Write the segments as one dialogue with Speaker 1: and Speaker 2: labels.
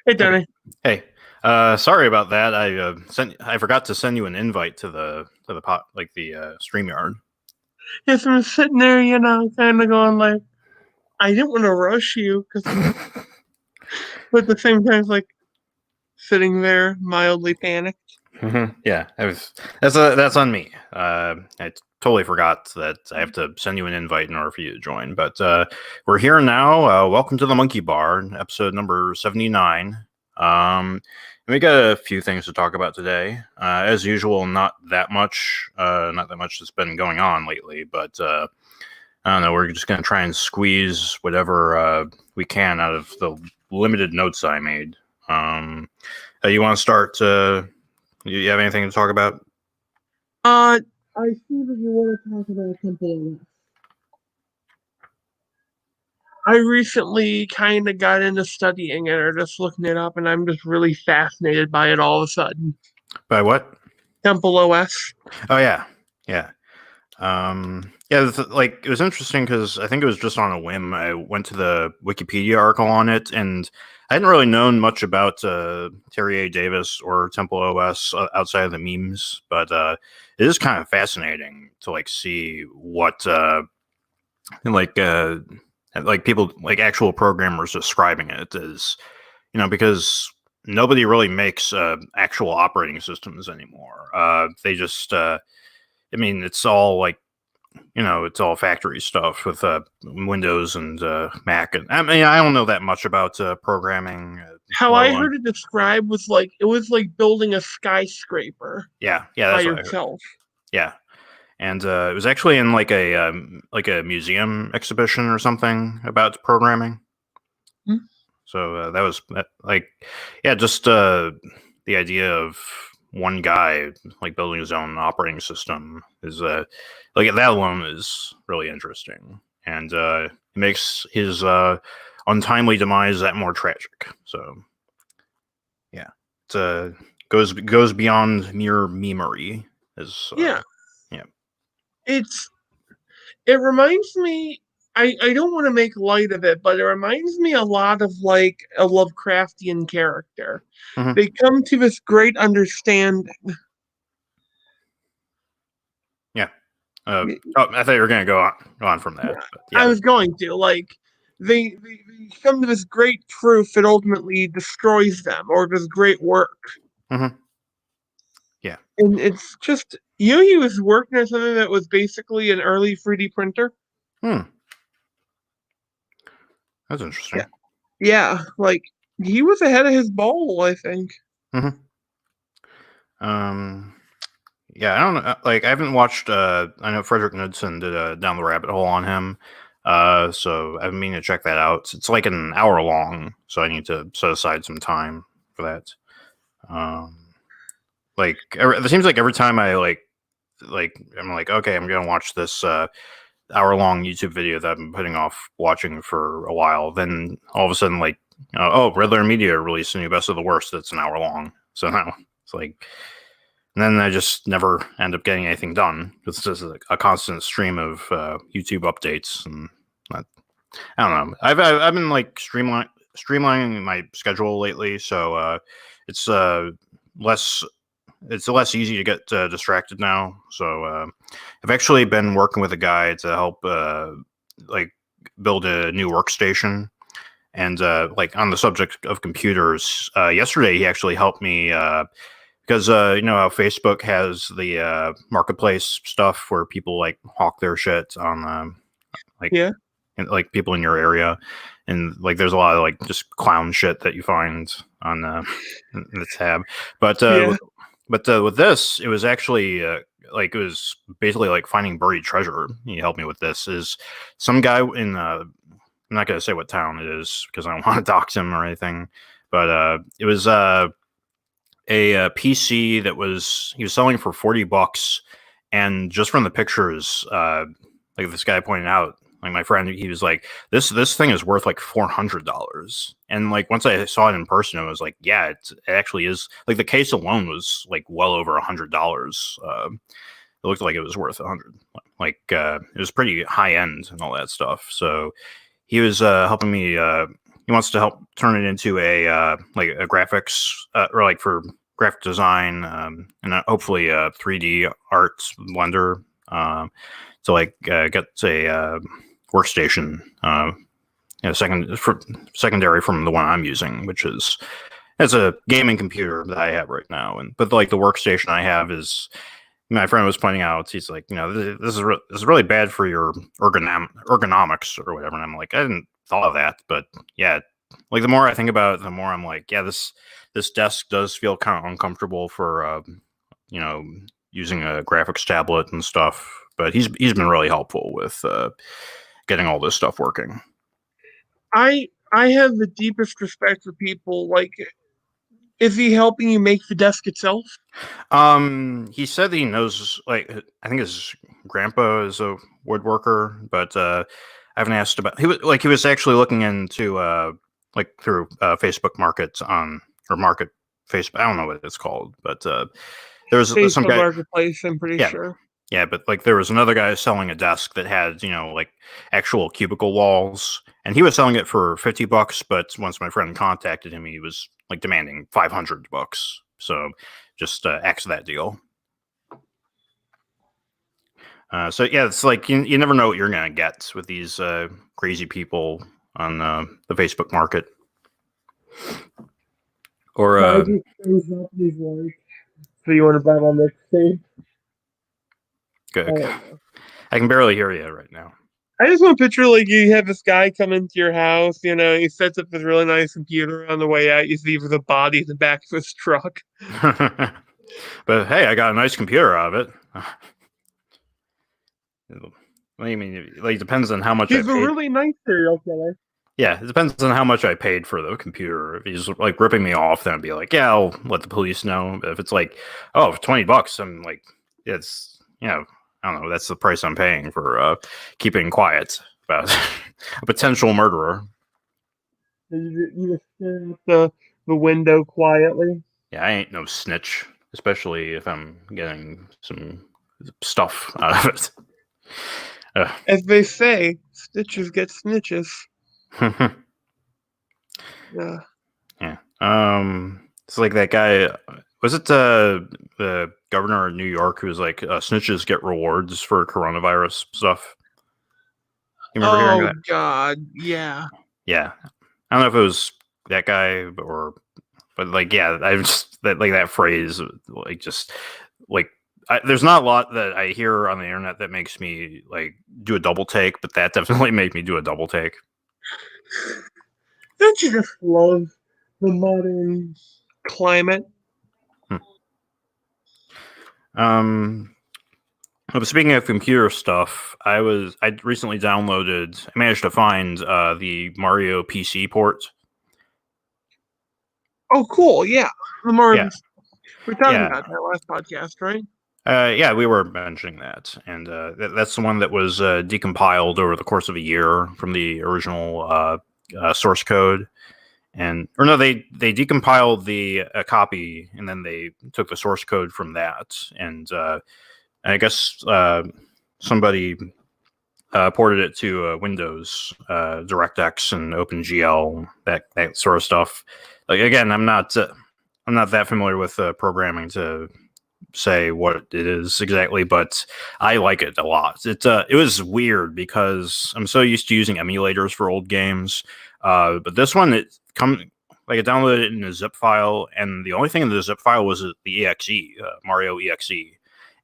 Speaker 1: Hey,
Speaker 2: Okay.
Speaker 1: Danny.
Speaker 2: Hey, sorry about that. I forgot to send you an invite to the pot like the StreamYard.
Speaker 1: Yes, I'm sitting there, kind of going like, I didn't want to rush you, but at the same time, it's like sitting there mildly panicked.
Speaker 2: Yeah, that's on me. I totally forgot that I have to send you an invite in order for you to join. But we're here now. Welcome to the Monkey Bar, episode number 79. And we got a few things to talk about today. As usual, not that much. Not that much that's been going on lately. But I don't know. We're just gonna try and squeeze whatever we can out of the limited notes I made. You want to start? You have anything to talk about?
Speaker 1: I see that you want to talk about something. I recently kind of got into studying it or just looking it up, and I'm just really fascinated by it all of a sudden.
Speaker 2: By what?
Speaker 1: Temple OS.
Speaker 2: Oh yeah, yeah, yeah. Like it was interesting because I think it was just on a whim. I went to the Wikipedia article on it, and I hadn't really known much about Terry A. Davis or Temple OS outside of the memes, but it is kind of fascinating to like see what like uh, like people like actual programmers describing it as, because nobody really makes actual operating systems anymore. They just, I mean, it's all like, it's all factory stuff with Windows and Mac. And I mean, I don't know that much about programming,
Speaker 1: How
Speaker 2: let
Speaker 1: I
Speaker 2: alone.
Speaker 1: heard it described was like it was like building a skyscraper
Speaker 2: Yeah, yeah,
Speaker 1: by
Speaker 2: that's what I heard.
Speaker 1: yourself.
Speaker 2: Yeah, and it was actually in like a museum exhibition or something about programming.
Speaker 1: Hmm?
Speaker 2: So that was like, yeah, just the idea of one guy like building his own operating system is like that alone is really interesting, and it makes his untimely demise that more tragic. So yeah, it goes beyond mere memery. Is
Speaker 1: Yeah,
Speaker 2: yeah.
Speaker 1: it's it reminds me. I don't want to make light of it, but it reminds me a lot of like a Lovecraftian character.
Speaker 2: Mm-hmm.
Speaker 1: They come to this great understanding.
Speaker 2: Yeah. Oh, I thought you were going to go on from that.
Speaker 1: Yeah,
Speaker 2: But
Speaker 1: I
Speaker 2: yeah.
Speaker 1: was going to like they come to this great truth that ultimately destroys them or this great work.
Speaker 2: Mm-hmm. Yeah.
Speaker 1: And it's just he was working on something that was basically an early 3D printer.
Speaker 2: Hmm. That's
Speaker 1: Yeah.
Speaker 2: interesting.
Speaker 1: Yeah, like he was ahead of his ball, I think.
Speaker 2: Mm-hmm. Um. Yeah, I don't know. Like, I haven't watched. I know Frederick Knudsen did a Down the Rabbit Hole on him. So I've been meaning to check that out. It's like an hour long, so I need to set aside some time for that. Um. Like, it seems like every time I I'm like, okay, I'm gonna watch this hour long YouTube video that I've been putting off watching for a while. Then all of a sudden, like, oh, Red Letter Media released a new Best of the Worst that's an hour long. So now it's like, and then I just never end up getting anything done. It's just a constant stream of YouTube updates, and I don't know. I've been like streamlining my schedule lately, so it's less it's less easy to get distracted now. So I've actually been working with a guy to help like build a new workstation. And like on the subject of computers, yesterday he actually helped me because you know how Facebook has the marketplace stuff where people like hawk their shit on like
Speaker 1: Yeah.
Speaker 2: like people in your area, and like there's a lot of like just clown shit that you find on the tab. But
Speaker 1: Yeah.
Speaker 2: with this, it was actually like it was basically like finding buried treasure. He helped me with this. Is some guy in I'm not gonna say what town it is because I don't want to dox him or anything. But it was a PC that he was selling for $40, and just from the pictures, like this guy pointed out, like my friend, he was like, "This thing is worth like $400." And like once I saw it in person, I was like, "Yeah, it actually is." Like the case alone was like well over $100. It looked like it was worth 100. Like it was pretty high end and all that stuff. So he was helping me he wants to help turn it into a like a graphics or like for graphic design and hopefully 3D art Blender to like get a workstation. Secondary from the one I'm using, which is it's a gaming computer that I have right now, but like the workstation I have is. My friend was pointing out, he's like, this is really bad for your ergonomics or whatever. And I'm like, I didn't thought of that, but yeah, like the more I think about it, the more I'm like, yeah, this desk does feel kind of uncomfortable for using a graphics tablet and stuff. But he's been really helpful with getting all this stuff working.
Speaker 1: I have the deepest respect for people. Like, is he helping you make the desk itself?
Speaker 2: He said that he knows, like, I think his grandpa is a woodworker, but I haven't asked about. He was actually looking into like through Facebook Markets on or Market Facebook. I don't know what it's called, but there was some
Speaker 1: Facebook
Speaker 2: guy.
Speaker 1: Marketplace, I'm pretty
Speaker 2: Yeah,
Speaker 1: sure.
Speaker 2: yeah, but like there was another guy selling a desk that had like actual cubicle walls, and he was selling it for $50. But once my friend contacted him, he was like demanding $500. So just X that deal. So yeah, it's like you never know what you're gonna get with these crazy people on the Facebook market. Or
Speaker 1: I just shows up and he's like, so you want to buy my mixtape?
Speaker 2: good. I can barely hear you right now.
Speaker 1: I just want to picture like you have this guy come into your house, he sets up this really nice computer. On the way out, you see the body in the back of his truck.
Speaker 2: But hey, I got a nice computer out of it. What do you mean? Like, it depends on how much
Speaker 1: He's
Speaker 2: I
Speaker 1: a
Speaker 2: paid.
Speaker 1: really nice serial killer.
Speaker 2: Yeah, it depends on how much I paid for the computer. If he's like ripping me off, then I'd be like, yeah, I'll let the police know. But if it's like, oh, $20, I'm like, it's I don't know, that's the price I'm paying for keeping quiet about a potential murderer.
Speaker 1: You just stare at the window quietly.
Speaker 2: Yeah, I ain't no snitch, especially if I'm getting some stuff out of it.
Speaker 1: As they say, stitches get snitches. Yeah.
Speaker 2: Yeah. It's like that guy. Was it the governor of New York who was like, snitches get rewards for coronavirus stuff? You remember hearing that?
Speaker 1: God, yeah.
Speaker 2: Yeah. I don't know if it was that guy but like, yeah, I just that phrase, like, just like, there's not a lot that I hear on the internet that makes me like do a double take, but that definitely made me do a double take.
Speaker 1: Don't you just love the modern climate?
Speaker 2: Speaking of computer stuff, I recently I managed to find the Mario PC port.
Speaker 1: Oh, cool. Yeah. The Mario.
Speaker 2: Yeah.
Speaker 1: We were talking
Speaker 2: Yeah.
Speaker 1: about that last podcast, right?
Speaker 2: Yeah, we were mentioning that, and that's the one that was decompiled over the course of a year from the original source code. Or no, they decompiled the copy, and then they took the source code from that, and I guess somebody ported it to Windows, DirectX, and OpenGL, that sort of stuff. Like, again, I'm not that familiar with programming to say what it is exactly, but I like it a lot. It was weird because I'm so used to using emulators for old games, but this one I downloaded it in a zip file, and the only thing in the zip file was the exe, MARIO.EXE.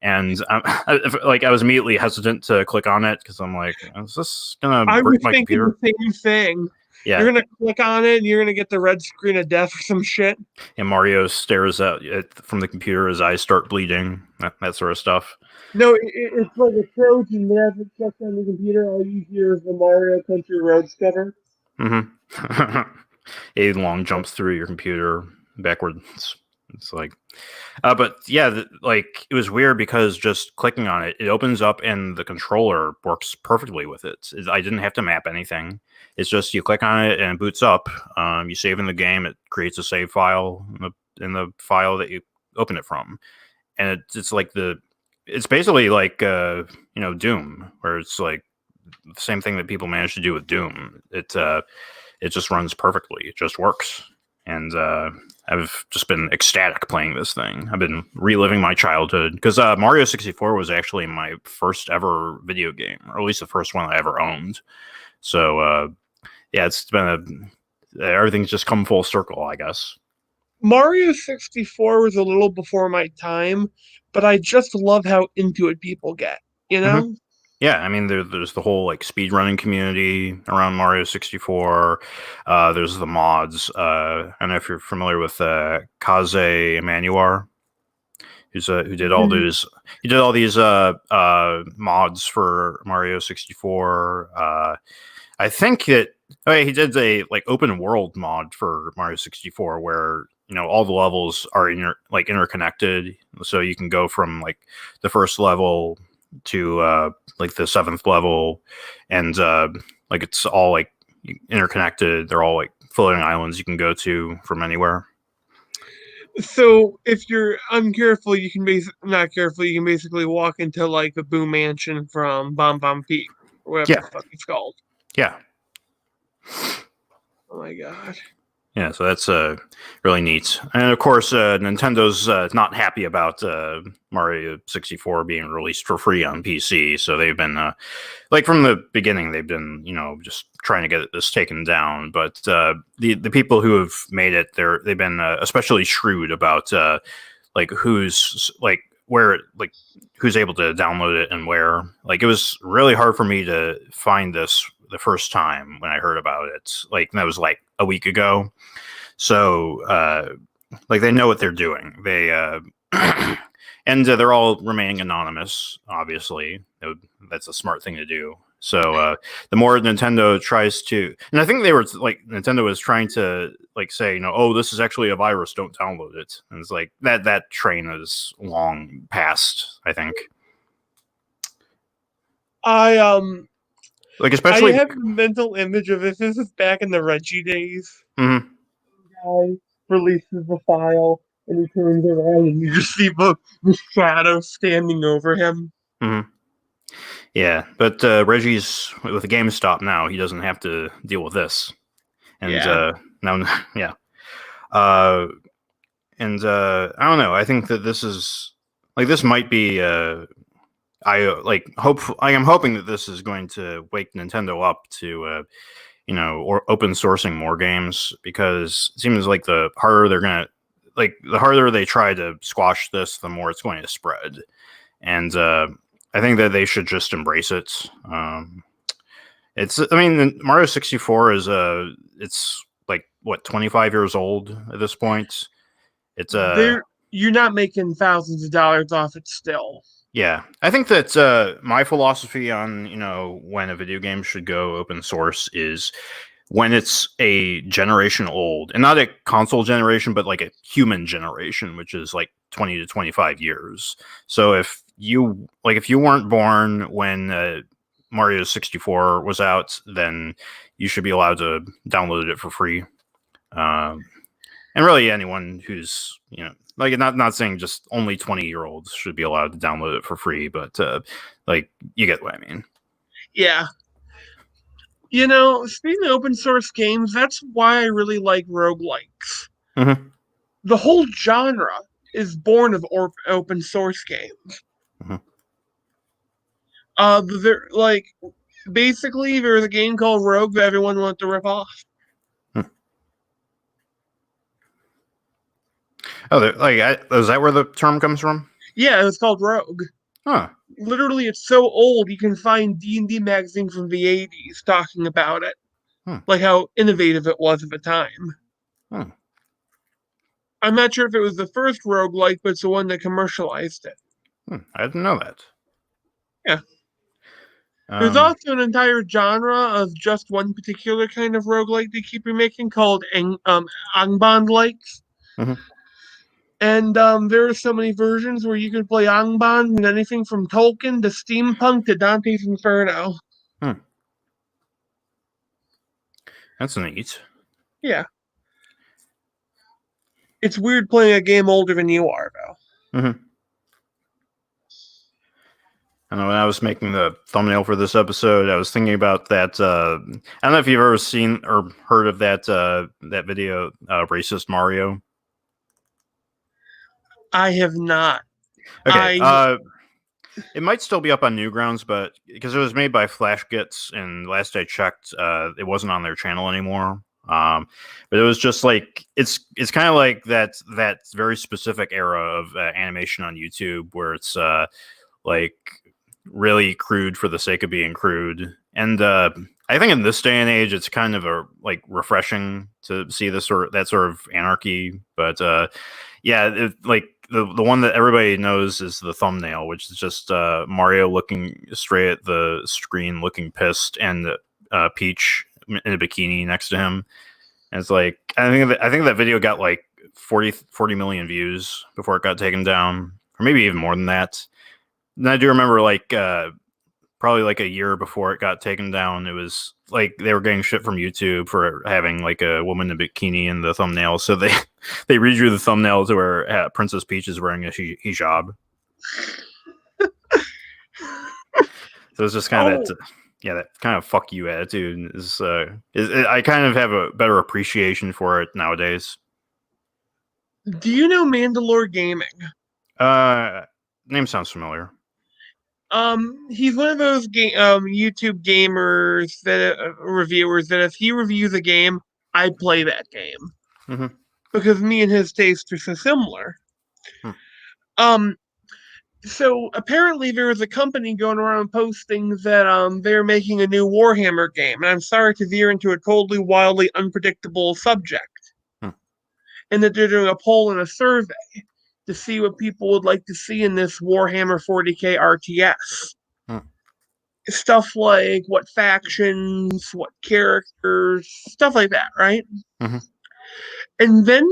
Speaker 2: And I was immediately hesitant to click on it because I'm like, is this gonna break my computer?
Speaker 1: The same thing.
Speaker 2: Yeah,
Speaker 1: you're gonna click on it, and you're gonna get the red screen of death or some shit.
Speaker 2: And Mario stares at it from the computer, his eyes start bleeding, that sort of stuff.
Speaker 1: No, it's like a Trojan. They have it checked on the computer. All you hear is the Mario Country Roads cover.
Speaker 2: Mm-hmm. A long jumps through your computer backwards. It's like, but yeah, like, it was weird because just clicking on it, it opens up and the controller works perfectly with it. I didn't have to map anything. It's just you click on it and it boots up. You save in the game, it creates a save file in the file that you open it from, and it's like it's basically like Doom, where it's like the same thing that people managed to do with Doom. It's it just runs perfectly. It just works. And I've just been ecstatic playing this thing. I've been reliving my childhood because Mario 64 was actually my first ever video game, or at least the first one I ever owned. So yeah, it's been everything's just come full circle, I guess.
Speaker 1: Mario 64 was a little before my time, but I just love how into it people get, you
Speaker 2: Mm-hmm.
Speaker 1: know?
Speaker 2: Yeah, I mean, there's the whole like speedrunning community around Mario 64. There's the mods. I don't know if you're familiar with Kaze Emanuar, who did all
Speaker 1: Mhm.
Speaker 2: these. He did all these mods for Mario 64. I think that he did a like open world mod for Mario 64 where all the levels are interconnected, so you can go from like the first level to like the seventh level, and like it's all like interconnected. They're all like floating islands you can go to from anywhere.
Speaker 1: So if you're uncareful, you can not careful, you can basically walk into like the Boo Mansion from Bomb Bomb Peak, or whatever
Speaker 2: Yeah,
Speaker 1: the fuck it's called.
Speaker 2: yeah.
Speaker 1: Oh my god.
Speaker 2: Yeah, so that's really neat. And of course, Nintendo's not happy about Mario 64 being released for free on PC. So they've been, like from the beginning, they've been, just trying to get this taken down. But the people who have made it, they've been especially shrewd about like who's like where like who's able to download it and where. Like it was really hard for me to find this the first time when I heard about it. Like that was like a week ago. So, like they know what they're doing. They and they're all remaining anonymous. Obviously, that's a smart thing to do. So the more Nintendo tries to, and I think they were like Nintendo was trying to like say, oh, this is actually a virus. Don't download it. And it's like that train is long past. I think.
Speaker 1: I I
Speaker 2: Especially.
Speaker 1: have a mental image of if this is back in the Reggie days.
Speaker 2: Mm-hmm.
Speaker 1: Guy releases the file and he turns around and you just see the shadow standing over him.
Speaker 2: Mm-hmm. Yeah, but Reggie's with the GameStop now. He doesn't have to deal with this, and
Speaker 1: Yeah.
Speaker 2: now, yeah, uh, and I don't know. I think that this is like this might be. I am hoping that this is going to wake Nintendo up to or open sourcing more games, because it seems like the harder they're gonna the harder they try to squash this, the more it's going to spread, and I think that they should just embrace it. I mean, Mario 64 is it's like what 25 years old at this point. It's
Speaker 1: There you're not making thousands of dollars off it still.
Speaker 2: yeah. I think that my philosophy on when a video game should go open source is when it's a generation old, and not a console generation, but like a human generation, which is like 20 to 25 years. So if you weren't born when Mario 64 was out, then you should be allowed to download it for free. Um, and really, anyone who's like not saying just only 20-year-olds should be allowed to download it for free, but like you get what I mean.
Speaker 1: Yeah. Speaking of open source games, that's why I really like roguelikes.
Speaker 2: Mm-hmm.
Speaker 1: The whole genre is born of open source games.
Speaker 2: Mm-hmm.
Speaker 1: They're like basically there's a game called Rogue that everyone wants to rip off.
Speaker 2: Hmm. Oh, is that where the term comes from?
Speaker 1: Yeah, it was called Rogue.
Speaker 2: Huh.
Speaker 1: Literally, it's so old you can find D&D magazine from the '80s talking about it,
Speaker 2: Hmm.
Speaker 1: like how innovative it was at the time.
Speaker 2: Hmm.
Speaker 1: I'm not sure if it was the first roguelike, but it's the one that commercialized it.
Speaker 2: I didn't know that.
Speaker 1: Yeah. There's also an entire genre of just one particular kind of roguelike they keep remaking called Angband likes.
Speaker 2: Mm-hmm.
Speaker 1: And there are so many versions where you can play Angband and anything from Tolkien to steampunk to Dante's Inferno.
Speaker 2: Hmm. That's neat.
Speaker 1: Yeah. It's weird playing a game older than you are, though.
Speaker 2: Mm-hmm. And when I was making the thumbnail for this episode, I was thinking about that. I don't know if you've ever seen or heard of that that video, "Racist Mario."
Speaker 1: I have not.
Speaker 2: Okay,
Speaker 1: I
Speaker 2: it might still be up on Newgrounds, but because it was made by FlashGits, and last I checked, it wasn't on their channel anymore. But it was just like it's kind of like that very specific era of animation on YouTube where it's like really crude for the sake of being crude. And I think in this day and age, it's kind of a like refreshing to see this that sort of anarchy. But yeah, like the one that everybody knows is the thumbnail, which is just Mario looking straight at the screen, looking pissed, and Peach in a bikini next to him. And it's like I think that video got like 40 million views before it got taken down, or maybe even more than that. And I do remember like probably like a year before it got taken down, it was like they were getting shit from YouTube for having like a woman in a bikini in the thumbnail. So they they redrew the thumbnail to where Princess Peach is wearing a hijab. So it's just kind of that kind of fuck you attitude is I kind of have a better appreciation for it nowadays.
Speaker 1: Do you know Mandalore Gaming?
Speaker 2: Name sounds familiar.
Speaker 1: He's one of those YouTube gamers that reviewers that if he reviews a game, I play that game
Speaker 2: Mm-hmm.
Speaker 1: because me and his tastes are so similar.
Speaker 2: Hmm.
Speaker 1: So apparently there was a company going around posting that they're making a new Warhammer game, and I'm sorry to veer into a totally wildly unpredictable subject,
Speaker 2: Hmm.
Speaker 1: and that they're doing a poll and a survey to see what people would like to see in this Warhammer 40k RTS.
Speaker 2: Hmm.
Speaker 1: Stuff like what factions, what characters, stuff like that, right?
Speaker 2: Mm-hmm.
Speaker 1: And then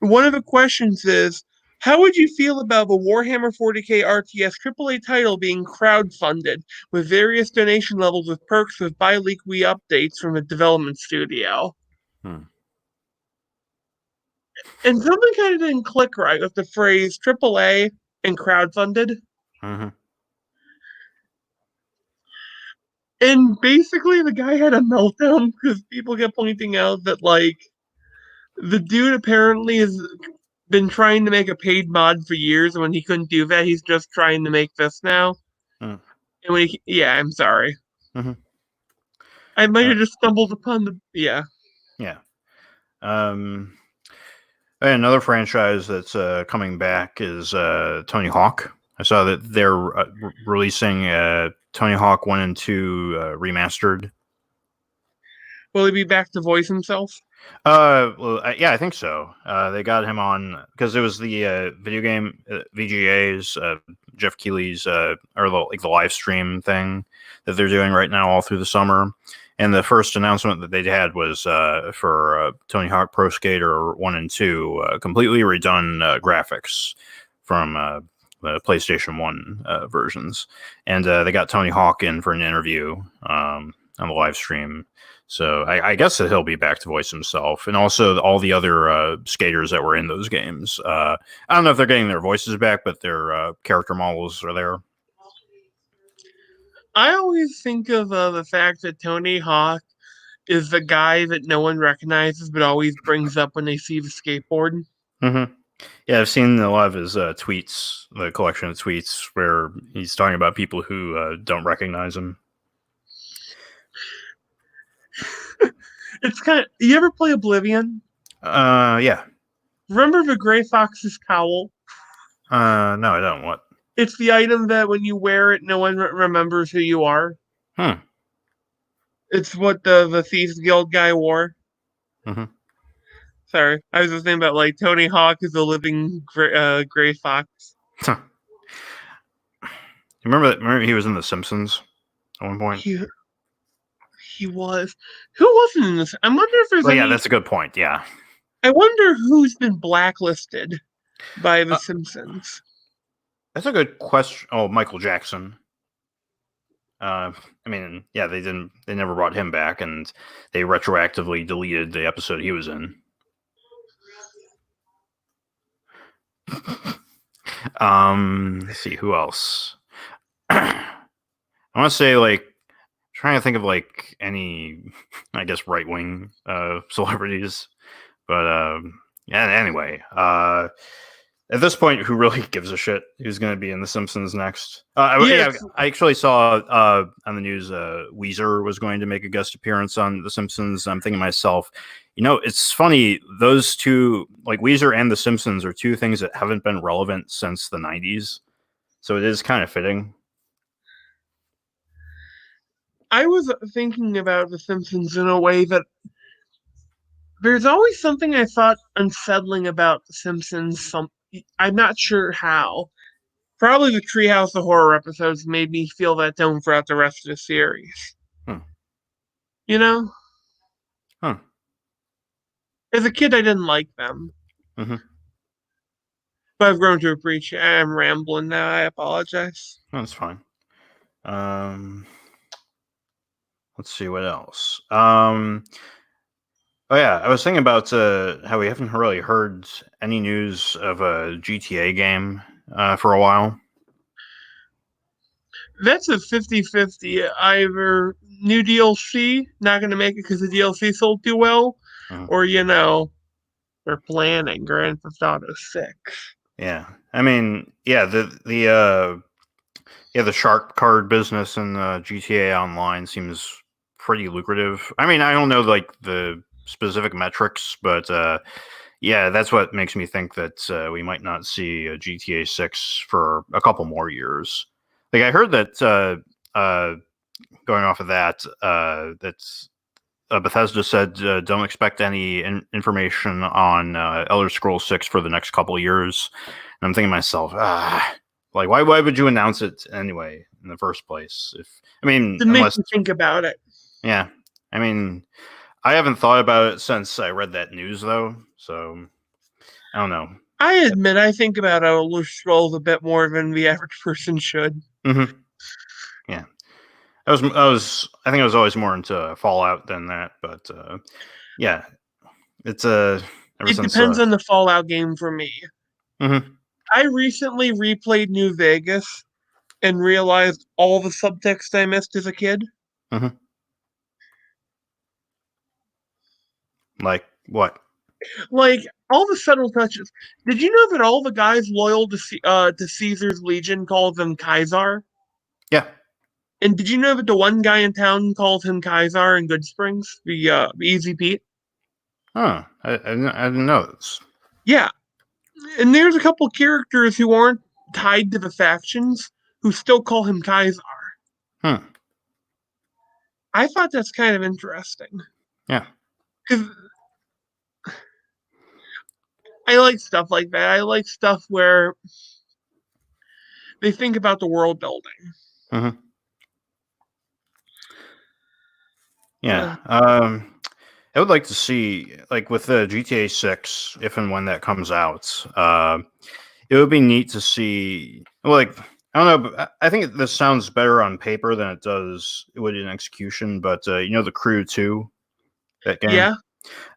Speaker 1: one of the questions is, how would you feel about the Warhammer 40k RTS AAA title being crowdfunded with various donation levels with perks with bi-weekly updates from the development studio?
Speaker 2: Hmm.
Speaker 1: And something kind of didn't click right with the phrase AAA and crowdfunded.
Speaker 2: Mm-hmm.
Speaker 1: And basically, the guy had a meltdown because people kept pointing out that, like, the dude apparently has been trying to make a paid mod for years, and when he couldn't do that, he's just trying to make this now.
Speaker 2: Mm.
Speaker 1: And yeah, I'm sorry.
Speaker 2: Mm-hmm.
Speaker 1: I might have just stumbled upon
Speaker 2: yeah. Another franchise that's coming back is Tony Hawk. I saw that they're releasing Tony Hawk 1 and 2 remastered.
Speaker 1: Will he be back to voice himself?
Speaker 2: Well, yeah, I think so. They got him on because it was the video game VGA's Jeff Keighley's or the live stream thing that they're doing right now all through the summer. And the first announcement that they had was for Tony Hawk Pro Skater 1 and 2, completely redone graphics from the PlayStation 1 versions. And they got Tony Hawk in for an interview on the live stream. So I guess that he'll be back to voice himself. And also all the other skaters that were in those games. I don't know if they're getting their voices back, but their character models are there.
Speaker 1: I always think of the fact that Tony Hawk is the guy that no one recognizes but always brings up when they see the skateboard.
Speaker 2: Mm-hmm. Yeah, I've seen a lot of his tweets, the collection of tweets where he's talking about people who don't recognize him.
Speaker 1: It's kind of. You ever play Oblivion?
Speaker 2: Yeah.
Speaker 1: Remember the Gray Fox's cowl?
Speaker 2: No, I don't. What?
Speaker 1: It's the item that when you wear it, no one remembers who you are. It's what the Thieves Guild guy wore.
Speaker 2: Mm-hmm.
Speaker 1: Sorry, I was just thinking about like Tony Hawk is a living gray fox.
Speaker 2: You remember that? Remember he was in The Simpsons at one point.
Speaker 1: He was. Who wasn't in this? I wonder if there's.
Speaker 2: Well, yeah, that's a good point. Yeah.
Speaker 1: I wonder who's been blacklisted by The Simpsons.
Speaker 2: That's a good question. Oh, Michael Jackson. I mean, yeah, they never brought him back, and they retroactively deleted the episode he was in. Let's see who else. I want to say like trying to think of like any, I guess, right wing celebrities, but yeah. Anyway, at this point, who really gives a shit who's going to be in The Simpsons next? Yeah,
Speaker 1: Yes,
Speaker 2: I actually saw on the news Weezer was going to make a guest appearance on The Simpsons. I'm thinking to myself, it's funny, those two, like Weezer and The Simpsons, are two things that haven't been relevant since the 90s. So it is kind of fitting.
Speaker 1: I was thinking about The Simpsons in a way that there's always something I thought unsettling about The Simpsons. I'm not sure how. Probably the Treehouse of Horror episodes made me feel that tone throughout the rest of the series.
Speaker 2: Hmm.
Speaker 1: You know,
Speaker 2: Huh.
Speaker 1: as a kid, I didn't like them,
Speaker 2: Mm-hmm.
Speaker 1: but I've grown to appreciate. I'm rambling now. I apologize.
Speaker 2: That's fine. Um, let's see what else. Oh yeah, I was thinking about how we haven't really heard any news of a GTA game for a while.
Speaker 1: That's a 50-50. Either new DLC, not going to make it because the DLC sold too well,
Speaker 2: Mhm.
Speaker 1: or, they're planning Grand Theft Auto 6.
Speaker 2: Yeah, I mean, yeah, the shark card business in GTA Online seems pretty lucrative. I mean, I don't know like the specific metrics, but yeah, that's what makes me think that we might not see a GTA 6 for a couple more years. Like I heard that going off of that, that's Bethesda said don't expect any information on Elder Scrolls 6 for the next couple of years. And I'm thinking to myself, like why would you announce it anyway in the first place? If I mean,
Speaker 1: To make
Speaker 2: unless
Speaker 1: you think about it.
Speaker 2: yeah, I mean, I haven't thought about it since I read that news though, so I don't know.
Speaker 1: I admit I think about Elder Scrolls a bit more than the average person should.
Speaker 2: Mm-hmm. Yeah, I think I was always more into Fallout than that, but yeah, it's ever
Speaker 1: It
Speaker 2: since
Speaker 1: depends on the Fallout game for me.
Speaker 2: mhm,
Speaker 1: I recently replayed New Vegas and realized all the subtext I missed as a kid.
Speaker 2: mhm. Like what?
Speaker 1: Like all the subtle touches. Did you know that all the guys loyal to Caesar's Legion call them Kaiser?
Speaker 2: Yeah.
Speaker 1: And did you know that the one guy in town calls him Kaiser in Good Springs, the Easy Pete?
Speaker 2: Huh. I didn't know this.
Speaker 1: Yeah, and there's a couple characters who aren't tied to the factions who still call him Kaiser.
Speaker 2: Hmm.
Speaker 1: I thought that's kind of interesting
Speaker 2: Yeah.
Speaker 1: because I like stuff like that. I like stuff where they think about the world building.
Speaker 2: Hmm. Yeah.
Speaker 1: Uh,
Speaker 2: I would like to see like with the GTA 6, if and when that comes out. It would be neat to see. Like I don't know, but I think this sounds better on paper than it does it would in execution. But the Crew 2, that game.
Speaker 1: yeah,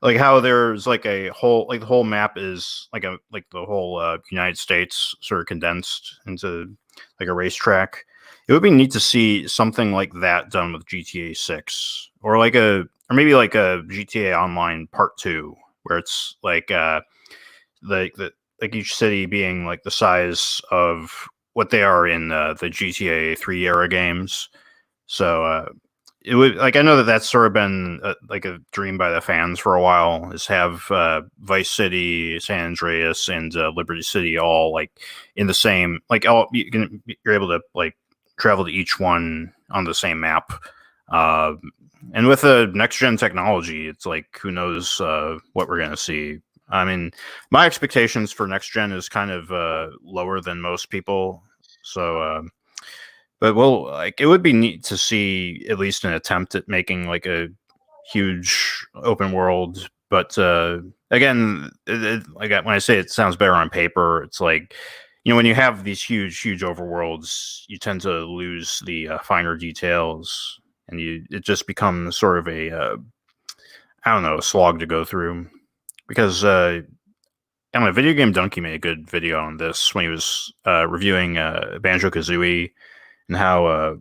Speaker 2: Like how there's like a whole like the whole map is like the whole United States sort of condensed into like a racetrack. It would be neat to see something like that done with GTA 6 or maybe like a GTA Online Part 2 where it's like the like each city being like the size of what they are in the GTA 3 era games. So it would like I know that that's sort of been like a dream by the fans for a while is have Vice City, San Andreas, and Liberty City all like in the same like all you're able to like travel to each one on the same map. Uh, and with the next gen technology, it's like who knows what we're gonna see. I mean, my expectations for next gen is kind of lower than most people. So but well, like it would be neat to see at least an attempt at making like a huge open world. But again, like when I say it sounds better on paper, it's like when you have these huge overworlds, you tend to lose the finer details, and it just becomes sort of a I don't know, a slog to go through because. I don't know, Video Game Donkey made a good video on this when he was reviewing Banjo Kazooie and how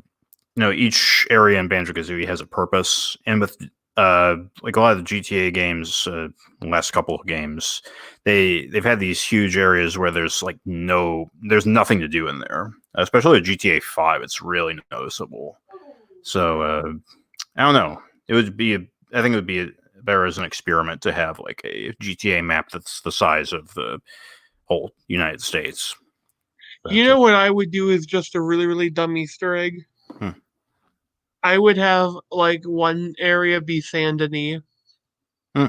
Speaker 2: each area in Banjo-Kazooie has a purpose, and with like a lot of the GTA games, the last couple of games, they've had these huge areas where there's nothing to do in there. Especially with GTA 5, it's really noticeable. So I don't know. I think it would be better as an experiment to have like a GTA map that's the size of the whole United States.
Speaker 1: You know what I would do is just a really, really dumb Easter egg?
Speaker 2: Hmm.
Speaker 1: I would have like one area be Saint Denis.
Speaker 2: Hmm.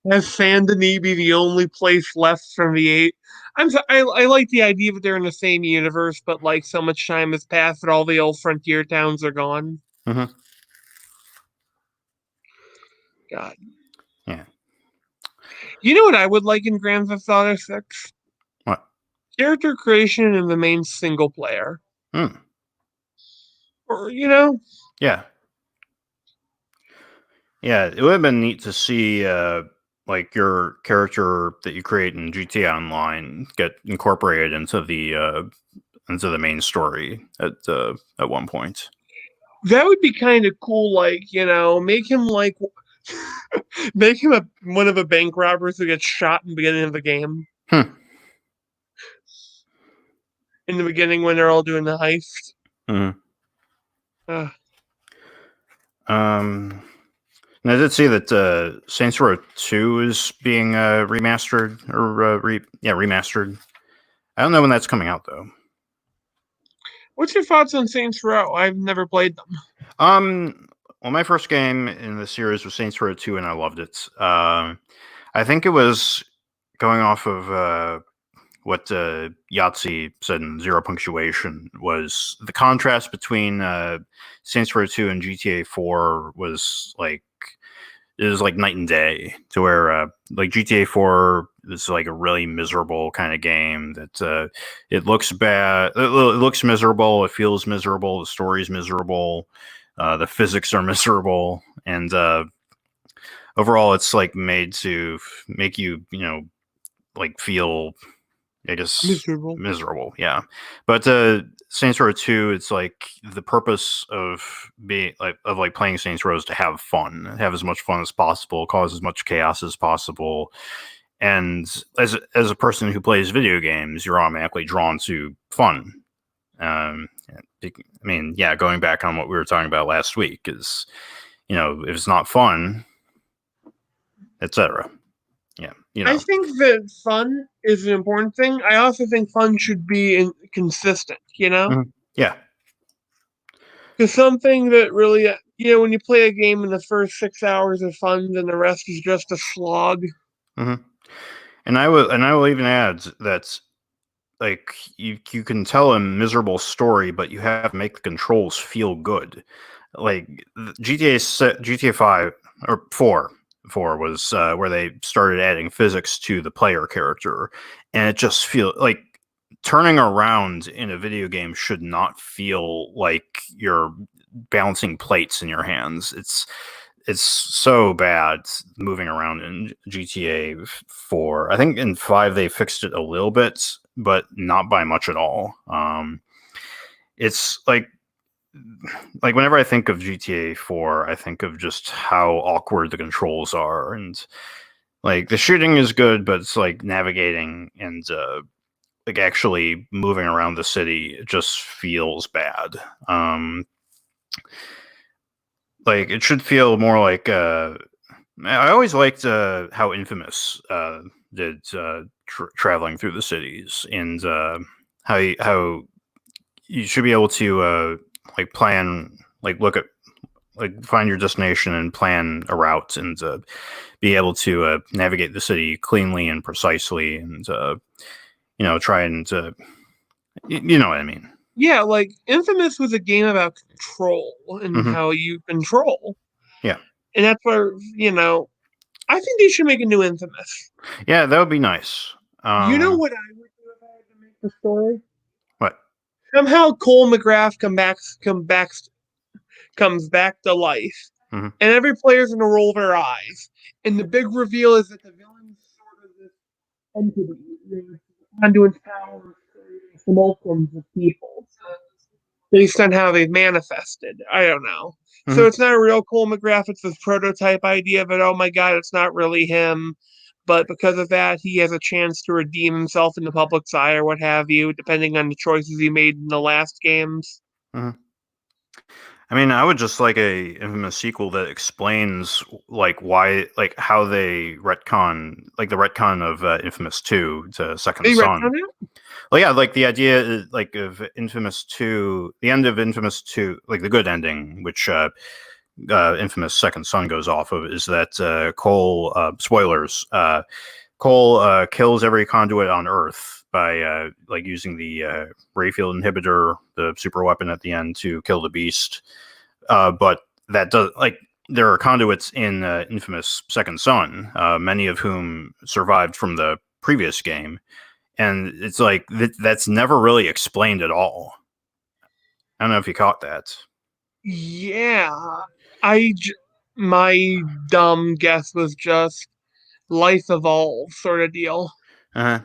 Speaker 1: Have Saint Denis be the only place left from the eight. I like the idea that they're in the same universe, but like so much time has passed that all the old frontier towns are gone.
Speaker 2: Mm-hmm.
Speaker 1: God.
Speaker 2: Yeah.
Speaker 1: You know what I would like in Grand Theft Auto 6?
Speaker 2: What?
Speaker 1: Character creation in the main single player.
Speaker 2: Hmm.
Speaker 1: Or,
Speaker 2: Yeah. Yeah, it would have been neat to see like your character that you create in GTA Online get incorporated into the main story at one point.
Speaker 1: that would be kind of cool. Like, make him like, make him one of the bank robbers who gets shot in the beginning of the game.
Speaker 2: Hmm.
Speaker 1: In the beginning when they're all doing the heist.
Speaker 2: Mm-hmm.
Speaker 1: Uh,
Speaker 2: And I did see that Saints Row 2 is being remastered or remastered. I don't know when that's coming out though.
Speaker 1: what's your thoughts on Saints Row? I've never played them.
Speaker 2: Well, my first game in the series was Saints Row 2, and I loved it. I think it was going off of what Yahtzee said in Zero Punctuation was the contrast between Saints Row 2 and GTA 4 was like night and day. To where like GTA 4 is like a really miserable kind of game that it looks bad, it looks miserable, it feels miserable, the story's miserable, the physics are miserable, and overall it's like made to make you like feel, I guess,
Speaker 1: Miserable.
Speaker 2: miserable. Yeah, but Saints Row 2, it's like the purpose of being like playing Saints Row is to have fun, have as much fun as possible, cause as much chaos as possible. And as a person who plays video games, you're automatically drawn to fun. I mean, yeah, going back on what we were talking about last week is, if it's not fun, etc. Yeah,
Speaker 1: I think that fun is an important thing. I also think fun should be consistent,
Speaker 2: Mhm. Yeah.
Speaker 1: Because something that really, when you play a game and the first 6 hours are fun, then the rest is just a slog.
Speaker 2: Mm-hmm. And I will even add that like you can tell a miserable story, but you have to make the controls feel good. Like GTA 5 or 4 was where they started adding physics to the player character, and it just feel like turning around in a video game should not feel like you're balancing plates in your hands. It's so bad moving around in GTA 4. I think in 5 they fixed it a little bit, but not by much at all. It's like whenever I think of GTA 4, I think of just how awkward the controls are, and like the shooting is good, but it's like navigating and like actually moving around the city just feels bad. Like it should feel more like I always liked how Infamous did traveling through the cities, and how you should be able to like plan, like look at, like find your destination and plan a route, and be able to navigate the city cleanly and precisely, and try and you know what I mean.
Speaker 1: Yeah, like Infamous was a game about control and
Speaker 2: Hmm.
Speaker 1: how you control.
Speaker 2: Yeah,
Speaker 1: And that's where, I think they should make a new Infamous.
Speaker 2: yeah, that would be nice.
Speaker 1: You know what I would do if I had to make the story?
Speaker 2: What?
Speaker 1: Somehow Cole McGrath comes back to life,
Speaker 2: Hmm.
Speaker 1: and every player's gonna roll their eyes. And the big reveal is that the villain's sort of this entity, conduits power for multitudes of people. based on how they've manifested. I don't know. So
Speaker 2: Mhm.
Speaker 1: it's not a real Cole McGrath. It's this prototype idea of it. Oh my God, it's not really him. But because of that, he has a chance to redeem himself in the public's eye or what have you, depending on the choices he made in the last games.
Speaker 2: Mhm. I mean, I would just like a Infamous sequel that explains like why, like how they retcon, like the retcon of Infamous 2 to Second
Speaker 1: They
Speaker 2: Son.
Speaker 1: retcon it?
Speaker 2: Well, yeah, like the idea is, like of Infamous 2, the end of Infamous 2, like the good ending, which Infamous Second Son goes off of, is that Cole, spoilers, Cole kills every conduit on Earth by like using the ray field inhibitor, the super weapon at the end, to kill the beast. But that does, like, there are conduits in Infamous Second Son, many of whom survived from the previous game, and it's like that's never really explained at all. I don't know if you caught that.
Speaker 1: Yeah. I j- my dumb guess was just life evolves sort of deal.
Speaker 2: Yeah,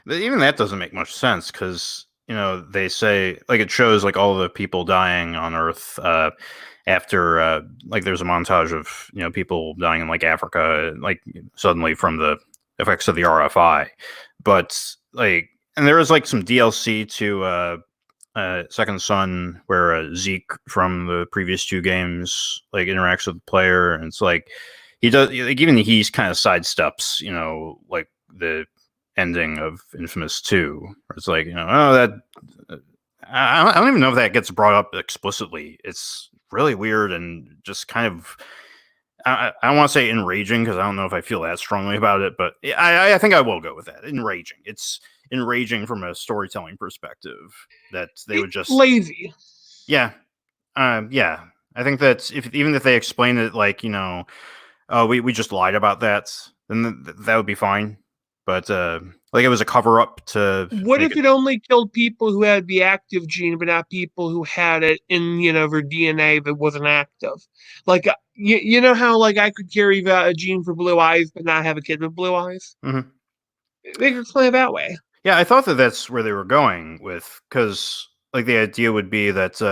Speaker 2: even that doesn't make much sense because they say, like, it shows like all the people dying on Earth after like there's a montage of people dying in like Africa, like suddenly from the effects of the RFI, but like, and there was like some DLC to Second Son where Zeke from the previous two games like interacts with the player, and it's like he does, like, even he's kind of sidesteps, like the ending of Infamous 2. It's like, oh, that I don't even know if that gets brought up explicitly. It's really weird and just kind of, I don't want to say enraging because I don't know if I feel that strongly about it, but I think I will go with that. Enraging. It's enraging from a storytelling perspective that they would
Speaker 1: It's
Speaker 2: just,
Speaker 1: lazy.
Speaker 2: yeah, yeah. I think that even if they explain it like, oh, we just lied about that, then that would be fine. But like, it was a cover up to
Speaker 1: What
Speaker 2: make
Speaker 1: if
Speaker 2: it.
Speaker 1: it only killed people who had the active gene, but not people who had it in, their DNA that wasn't active? Like, you know how, like, I could carry a gene for blue eyes, but not have a kid with blue eyes?
Speaker 2: Mhm.
Speaker 1: They could explain it that way.
Speaker 2: Yeah, I thought that that's where they were going with, because like the idea would be that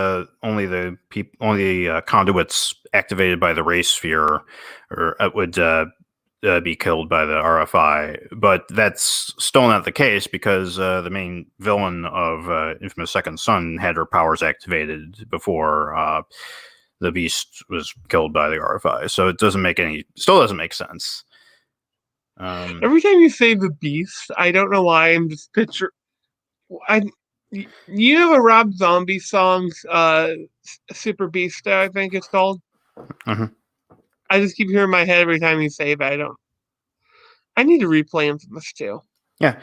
Speaker 2: only conduits activated by the ray sphere or would be killed by the RFI, but that's still not the case because the main villain of Infamous Second Son had her powers activated before the Beast was killed by the RFI, so it still doesn't make sense.
Speaker 1: Every time you say the beast, I don't know why I'm just picture. I, you know the Rob Zombie songs, Super Beast, I think it's called.
Speaker 2: Mhm.
Speaker 1: I just keep hearing in my head every time you say it, but I don't. I need to replay Infamous too.
Speaker 2: Yeah,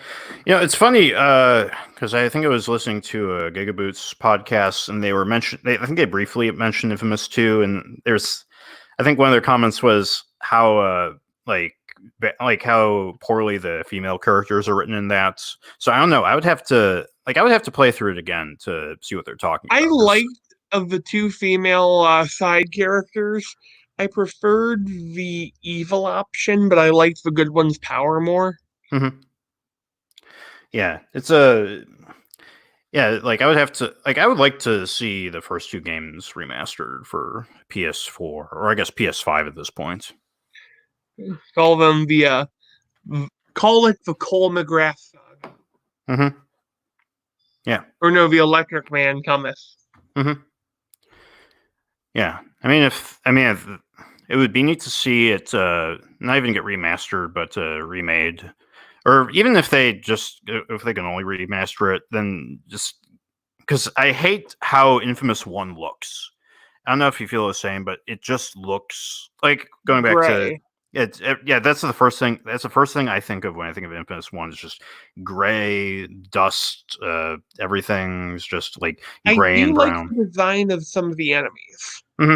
Speaker 2: it's funny because I think I was listening to a Gigaboots podcast, and they were I think they briefly mentioned Infamous 2, and I think one of their comments was how like how poorly the female characters are written in that. So I don't know. I would have to play through it again to see what they're talking
Speaker 1: I
Speaker 2: about.
Speaker 1: liked of the two female side characters. I preferred the evil option, but I liked the good one's power more.
Speaker 2: Mhm. Yeah, it's a yeah. Like, I would like to see the first two games remastered for PS4, or I guess PS5 at this point.
Speaker 1: Call them the call it the Cole McGrath saga,
Speaker 2: Hmm. Yeah.
Speaker 1: or no, the Electric Man cometh.
Speaker 2: Hmm. Yeah. If it would be neat to see it not even get remastered, but remade, or even if they can only remaster it, then just because I hate how Infamous One looks. I don't know if you feel the same, but it just looks like, going back to,
Speaker 1: Gray.
Speaker 2: yeah. That's the first thing. That's the first thing I think of when I think of Infamous One. Is just gray dust. Everything's just like
Speaker 1: I
Speaker 2: gray
Speaker 1: do
Speaker 2: and
Speaker 1: like
Speaker 2: brown.
Speaker 1: the design of some of the enemies.
Speaker 2: Hmm.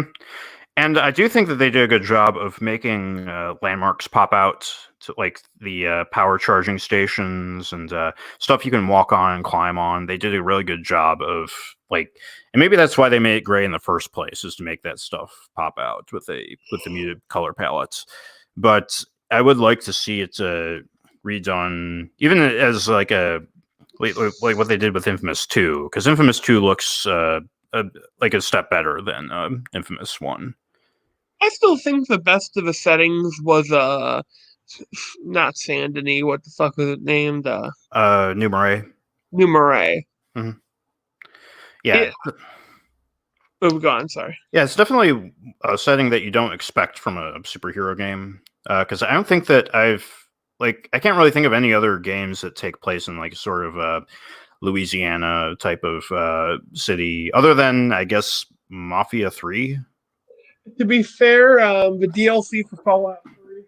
Speaker 2: And I do think that they did a good job of making landmarks pop out to, like, the power charging stations and stuff you can walk on and climb on. They did a really good job of, like, and maybe that's why they made it gray in the first place, is to make that stuff pop out with the muted color palettes. But I would like to see it redone, even as like like what they did with Infamous 2, because Infamous 2 looks like a step better than Infamous 1.
Speaker 1: I still think the best of the settings was not Saint Denis. What the fuck was it named?
Speaker 2: New Marais.
Speaker 1: New Marais.
Speaker 2: Mm-hmm. Yeah.
Speaker 1: Oh, go on. Sorry.
Speaker 2: Yeah, it's definitely a setting that you don't expect from a superhero game. Because I don't think that I can't really think of any other games that take place in like sort of Louisiana type of city, other than I guess Mafia 3.
Speaker 1: To be fair, the DLC for Fallout 3.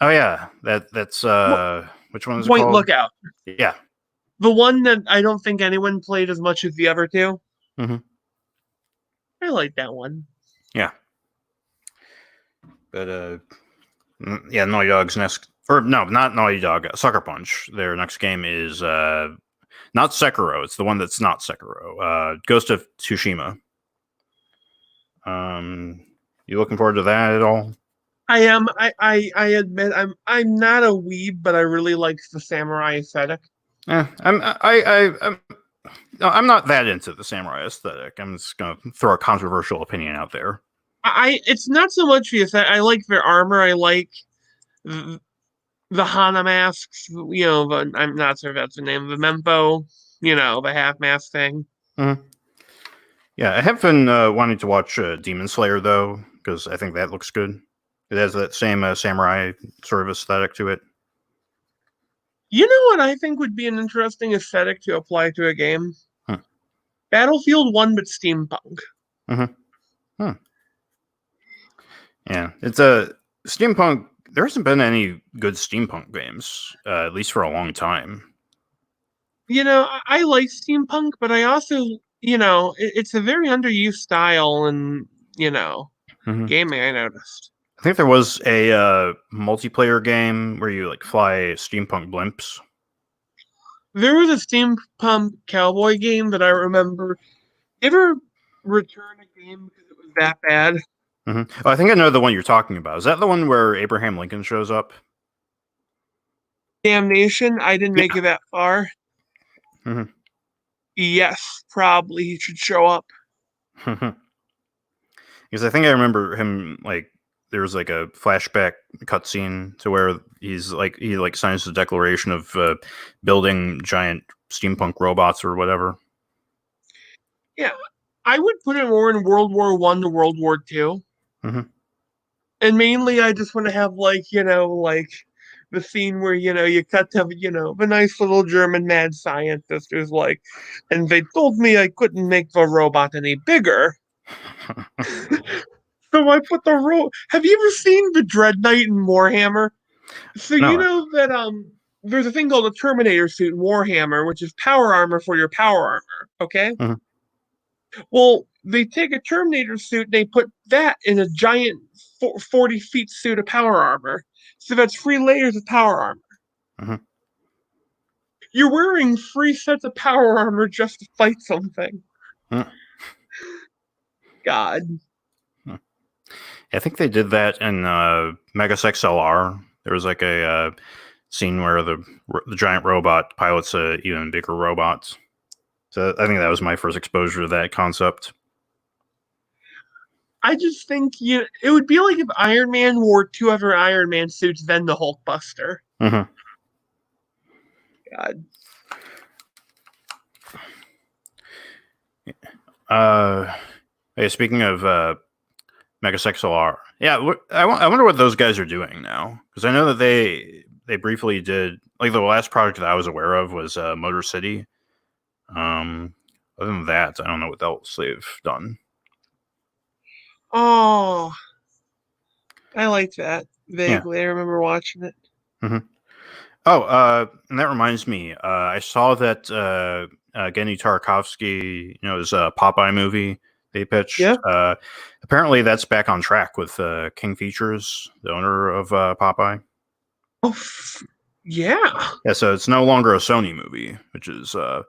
Speaker 2: Oh yeah, that's which one is it
Speaker 1: Point
Speaker 2: called?
Speaker 1: Lookout.
Speaker 2: Yeah.
Speaker 1: The one that I don't think anyone played as much as the other two.
Speaker 2: Mm-hmm.
Speaker 1: I like that one.
Speaker 2: Yeah. But yeah, Naughty Dog's next, or no, not Naughty Dog, Sucker Punch. Their next game is not Sekiro. It's the one that's not Sekiro. Ghost of Tsushima. You looking forward to that at all?
Speaker 1: I am. I admit I'm not a weeb, but I really like the samurai aesthetic.
Speaker 2: I'm not that into the samurai aesthetic. I'm just gonna throw a controversial opinion out there.
Speaker 1: It's not so much the aesthetic. I like their armor. I like the Hana masks. You know, I'm not sure if that's the name. The Mempo. You know, the half mask thing.
Speaker 2: Mm-hmm. Yeah, I have been wanting to watch Demon Slayer though, because I think that looks good. It has that same samurai sort of aesthetic to it.
Speaker 1: You know what I think would be an interesting aesthetic to apply to a game? Battlefield 1, but steampunk.
Speaker 2: Mm-hmm. Yeah, it's a steampunk. There hasn't been any good steampunk games, at least for a long time.
Speaker 1: You know, I like steampunk, but I also, you know, it's a very underused style and, you know, gaming, I noticed.
Speaker 2: I think there was a multiplayer game where you like fly steampunk blimps.
Speaker 1: There was a steampunk cowboy game that I remember. Ever return a game because it was that bad?
Speaker 2: Mm-hmm. Oh, I think I know the one you're talking about. Is that the one where Abraham Lincoln shows up?
Speaker 1: Damnation. I didn't make it that far.
Speaker 2: Mm-hmm.
Speaker 1: Yes, probably he should show up.
Speaker 2: Because I think I remember him like there was like a flashback cutscene to where he signs the declaration of building giant steampunk robots or whatever.
Speaker 1: Yeah, I would put it more in World War One to World War Two.
Speaker 2: Mm-hmm.
Speaker 1: And mainly, I just want to have like the scene where you cut to the nice little German mad scientist who's like, and they told me I couldn't make the robot any bigger. So I put the Have you ever seen the Dread Knight in Warhammer? So
Speaker 2: No.
Speaker 1: you know that there's a thing called a Terminator suit in Warhammer, which is power armor for your power armor. Okay.
Speaker 2: Mm-hmm.
Speaker 1: Well, they take a Terminator suit and they put that in a giant 40 feet suit of power armor. So that's 3 layers of power armor.
Speaker 2: Mm-hmm.
Speaker 1: You're wearing 3 sets of power armor just to fight something.
Speaker 2: Mm.
Speaker 1: God.
Speaker 2: I think they did that in Megas XLR. There was like a scene where the giant robot pilots a even bigger robot. So I think that was my first exposure to that concept.
Speaker 1: I just think it would be like if Iron Man wore 2 other Iron Man suits, then the Hulkbuster.
Speaker 2: Mm-hmm.
Speaker 1: God.
Speaker 2: Hey, speaking of Megas XLR, yeah, I wonder what those guys are doing now, because I know that they briefly did, like, the last project that I was aware of was Motor City. Other than that, I don't know what else they've done.
Speaker 1: Oh, I like that vaguely. Yeah. I remember watching it.
Speaker 2: Mm-hmm. Oh, and that reminds me, I saw that Genny Tartakovsky, his Popeye movie they pitched.
Speaker 1: Yeah.
Speaker 2: Apparently, that's back on track with King Features, the owner of Popeye.
Speaker 1: Oh, yeah.
Speaker 2: Yeah, so it's no longer a Sony movie, which is I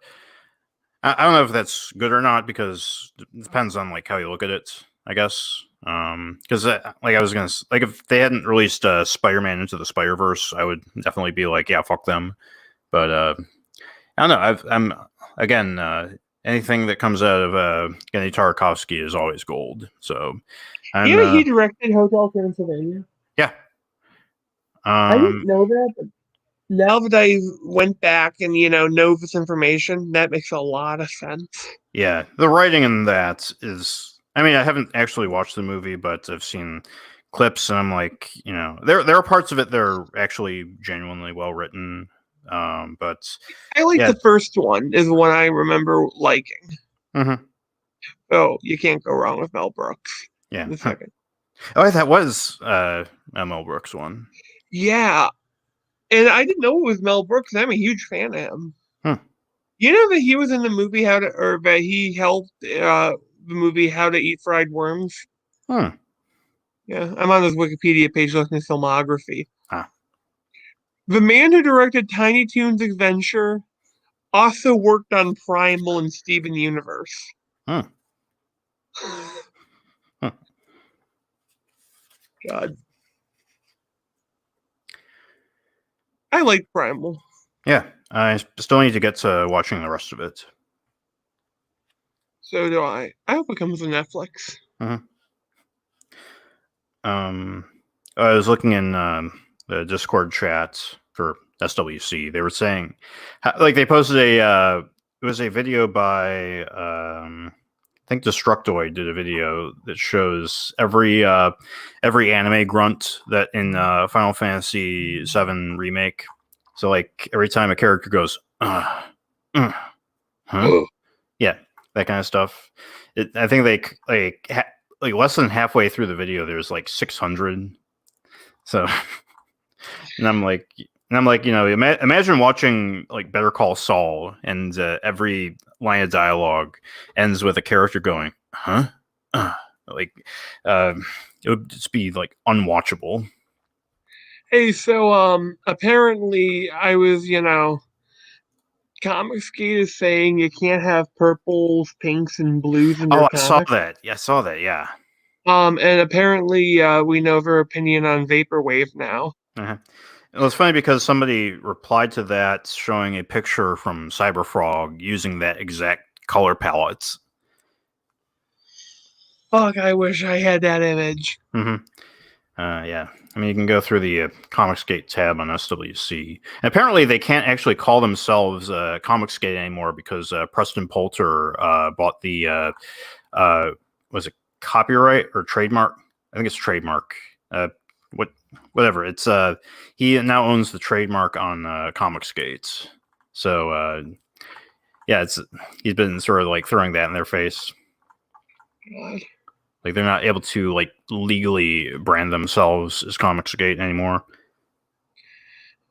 Speaker 2: don't know if that's good or not, because it depends on like how you look at it, I guess. Because like I was gonna like, if they hadn't released Spider-Man Into the Spider-Verse, I would definitely be like, yeah, fuck them. But I don't know. I'm again. Anything that comes out of Genny Tartakovsky is always gold. So,
Speaker 1: You
Speaker 2: I'm
Speaker 1: know, he directed Hotel Transylvania.
Speaker 2: yeah.
Speaker 1: I didn't know that, but now that I went back and know this information, that makes a lot of sense.
Speaker 2: Yeah, the writing in that is. I mean, I haven't actually watched the movie, but I've seen clips, and I'm like, there are parts of it that are actually genuinely well written. But
Speaker 1: I like
Speaker 2: yeah,
Speaker 1: the first one is the one I remember liking.
Speaker 2: mm-hmm.
Speaker 1: Oh, you can't go wrong with Mel Brooks.
Speaker 2: Yeah.
Speaker 1: The second.
Speaker 2: Oh, that was a Mel Brooks one.
Speaker 1: Yeah, and I didn't know it was Mel Brooks. I'm a huge fan of him.
Speaker 2: Hmm.
Speaker 1: You know that he was in the movie or that he helped the movie How to Eat Fried Worms.
Speaker 2: Hmm.
Speaker 1: Yeah, I'm on his Wikipedia page looking at filmography.
Speaker 2: Ah.
Speaker 1: The man who directed Tiny Toons Adventure also worked on Primal and Steven Universe.
Speaker 2: Hmm. Hmm.
Speaker 1: God, I like Primal.
Speaker 2: Yeah, I still need to get to watching the rest of it.
Speaker 1: So do I. I hope it comes to Netflix.
Speaker 2: Mm-hmm. I was looking in the Discord chats for SWC. They were saying, like, they posted it was a video by I think Destructoid did a video that shows every anime grunt that in Final Fantasy VII remake. So like every time a character goes, huh, yeah, that kind of stuff. I think they like less than halfway through the video, there's like 600. So, and I'm like, imagine watching like Better Call Saul, and every line of dialogue ends with a character going, "Huh," like, it would just be like unwatchable.
Speaker 1: Hey, so apparently I was, Comicsgate is saying you can't have purples, pinks, and blues in your
Speaker 2: Oh, I saw
Speaker 1: comic.
Speaker 2: that. Yeah, I saw that. Yeah.
Speaker 1: And apparently we know their opinion on Vaporwave now.
Speaker 2: Uh-huh. It was funny because somebody replied to that showing a picture from Cyberfrog using that exact color palettes.
Speaker 1: Fuck, I wish I had that image.
Speaker 2: Mm-hmm. Yeah, I mean, you can go through the Comicsgate tab on SWC. And apparently, they can't actually call themselves Comicsgate anymore because Preston Poulter bought the was it copyright or trademark? I think it's trademark. Whatever. It's he now owns the trademark on Comicsgate. So yeah, he's been sort of like throwing that in their face.
Speaker 1: God.
Speaker 2: Like they're not able to like legally brand themselves as Comicsgate anymore.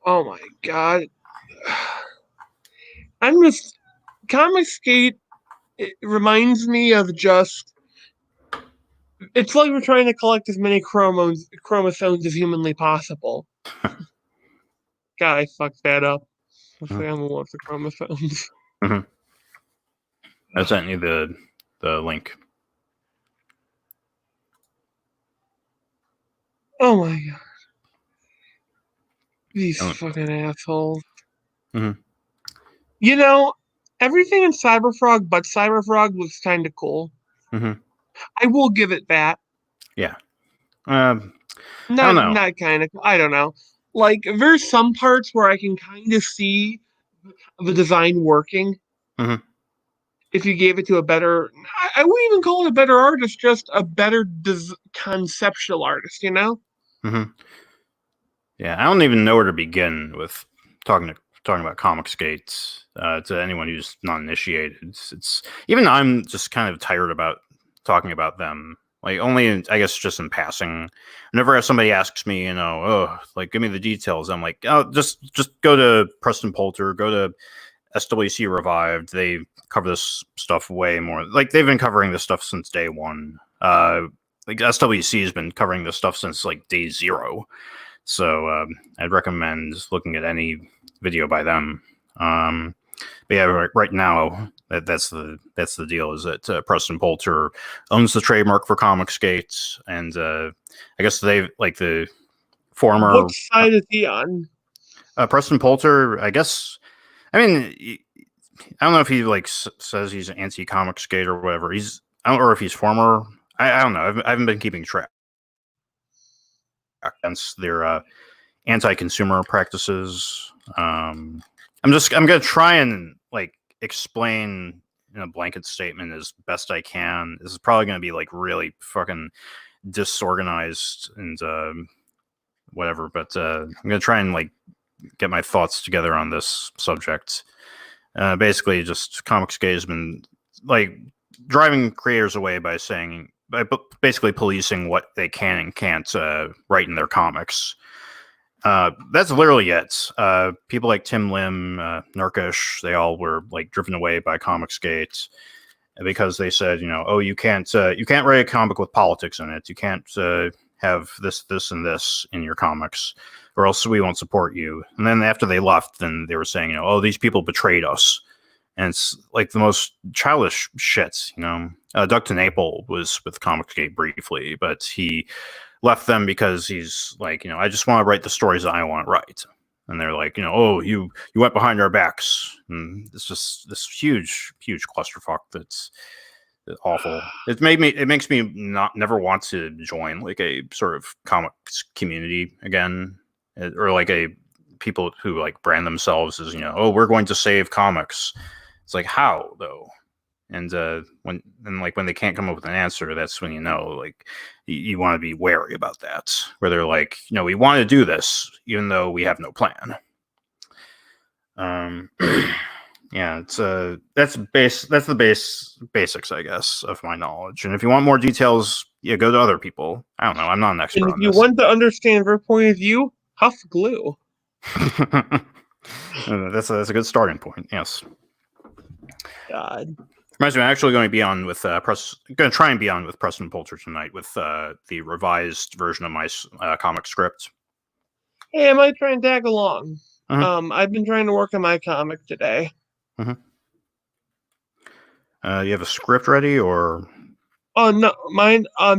Speaker 1: Oh my god. I'm just Comicsgate. It reminds me of just. It's like we're trying to collect as many chromosomes as humanly possible. God, I fucked that up. I
Speaker 2: Mm-hmm.
Speaker 1: forgot the chromosomes.
Speaker 2: Mm-hmm. I sent you the link.
Speaker 1: Oh my god. These
Speaker 2: Oh.
Speaker 1: fucking assholes.
Speaker 2: Mm-hmm.
Speaker 1: You know, everything in Cyberfrog but Cyberfrog looks kind of cool.
Speaker 2: Mm-hmm.
Speaker 1: I will give it that.
Speaker 2: Yeah. I don't
Speaker 1: Not
Speaker 2: know.
Speaker 1: not kind of. I don't know. Like there's some parts where I can kind of see the design working
Speaker 2: Mm-hmm.
Speaker 1: if you gave it to a better. I wouldn't even call it a better artist, just a better conceptual artist. You know?
Speaker 2: Mm-hmm. Yeah, I don't even know where to begin with talking about Comicsgate to anyone who's not initiated. It's even I'm just kind of tired about talking about them. Like only I guess just in passing. Whenever somebody asks me, oh, like give me the details, I'm like, oh, just go to Preston Poulter, go to SWC Revived. They cover this stuff way more. Like they've been covering this stuff since day one. Like SWC has been covering this stuff since like day zero. So I'd recommend looking at any video by them. But yeah, right now that's the deal. Is that Preston Poulter owns the trademark for Comicsgate, and I guess they like the former
Speaker 1: What side is he on?
Speaker 2: Preston Poulter. I guess I mean, I don't know if he like says he's anti-comic skate or whatever. I don't know if he's former. I don't know. I haven't been keeping track against their anti-consumer practices. I'm gonna try and like explain in a blanket statement as best I can. This is probably gonna be like really fucking disorganized and whatever, but I'm gonna try and like get my thoughts together on this subject. Basically, just Comicsgate has been like driving creators away by basically policing what they can and can't write in their comics. That's literally it. People like Tim Lim, Nurkish, they all were like driven away by Comicsgate because they said, oh, you can't write a comic with politics in it. You can't have this, and this in your comics, or else we won't support you. And then after they left, then they were saying, oh, these people betrayed us. And it's like the most childish shit, Doug TenNapel was with Comicsgate briefly, but he left them because he's like, I just want to write the stories that I want to write. And they're like, oh, you went behind our backs. And it's just this huge clusterfuck that's awful. It makes me never want to join like a sort of comics community again, or like a people who like brand themselves as, oh, we're going to save comics. It's like, how though? And when they can't come up with an answer, that's when like you want to be wary about that. Where they're like, we want to do this even though we have no plan. Yeah, it's that's the basics, I guess, of my knowledge. And if you want more details, go to other people. I don't know. I'm not an expert
Speaker 1: And if
Speaker 2: on
Speaker 1: you
Speaker 2: this.
Speaker 1: want to understand their point of view, huff glue.
Speaker 2: That's a good starting point. Yes.
Speaker 1: God.
Speaker 2: Reminds me, I'm actually going to be on with going to try and be on with Preston Poulter tonight with the revised version of my comic script.
Speaker 1: Hey, I might try and tag along.
Speaker 2: Mm-hmm.
Speaker 1: I've been trying to work on my comic today.
Speaker 2: Mm-hmm. You have a script ready, or?
Speaker 1: Oh no, mine. No.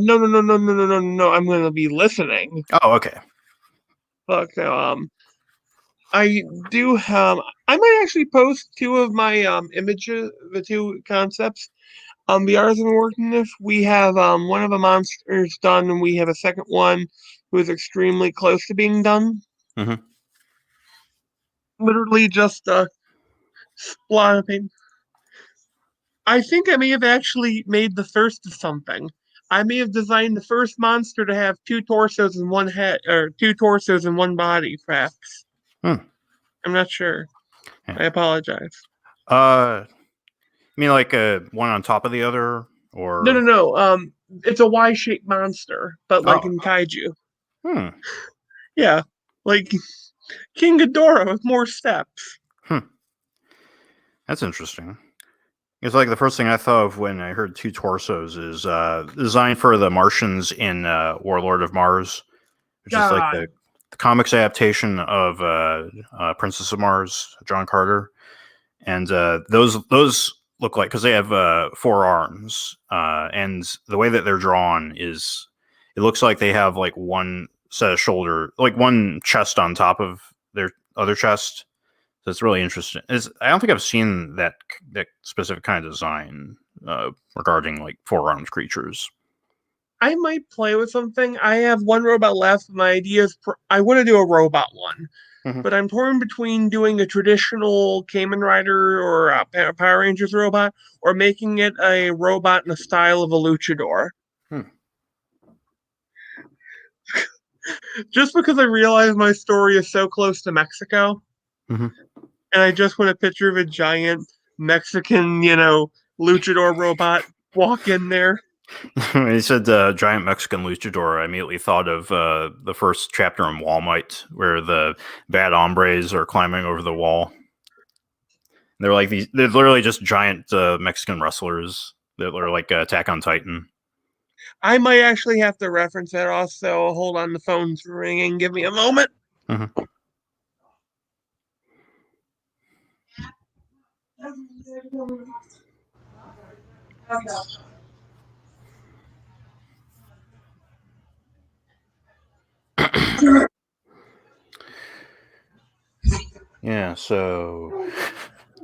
Speaker 1: I'm going to be listening.
Speaker 2: Oh, okay.
Speaker 1: Look, I do have. I might actually post two of my images, the two concepts. The artist I'm working with, we have one of the monsters done, and we have a second one who is extremely close to being done.
Speaker 2: Mm-hmm.
Speaker 1: Literally just a splot of paint. I think I may have actually made the first of something. I may have designed the first monster to have two torsos and one head, or two torsos and one body, perhaps.
Speaker 2: Hmm.
Speaker 1: I'm not sure.
Speaker 2: Yeah.
Speaker 1: I apologize.
Speaker 2: You mean like one on top of the other, or?
Speaker 1: No. It's a Y-shaped monster, but like in kaiju.
Speaker 2: Hmm.
Speaker 1: Yeah, like King Ghidorah with more steps.
Speaker 2: That's interesting. It's like the first thing I thought of when I heard two torsos is designed for the Martians in Warlord of Mars, which is like the comics adaptation of Princess of Mars, John Carter, and those look like, because they have 4 arms, and the way that they're drawn is it looks like they have like one set of shoulder, like one chest on top of their other chest. So it's really interesting. I don't think I've seen that specific kind of design regarding like 4-armed creatures.
Speaker 1: I might play with something. I have one robot left. My idea is I want to do a robot one, but I'm torn between doing a traditional Kamen Rider or a Power Rangers robot, or making it a robot in the style of a luchador. Just because I realize my story is so close to Mexico, and I just want a picture of a giant Mexican, luchador robot walk in there.
Speaker 2: When he said giant Mexican luchador, I immediately thought of the first chapter in Walmart, where the bad hombres are climbing over the wall. They're like they're literally just giant Mexican wrestlers that are like Attack on Titan.
Speaker 1: I might actually have to reference that also. Hold on, the phone's ringing. Give me a moment.
Speaker 2: Yeah, so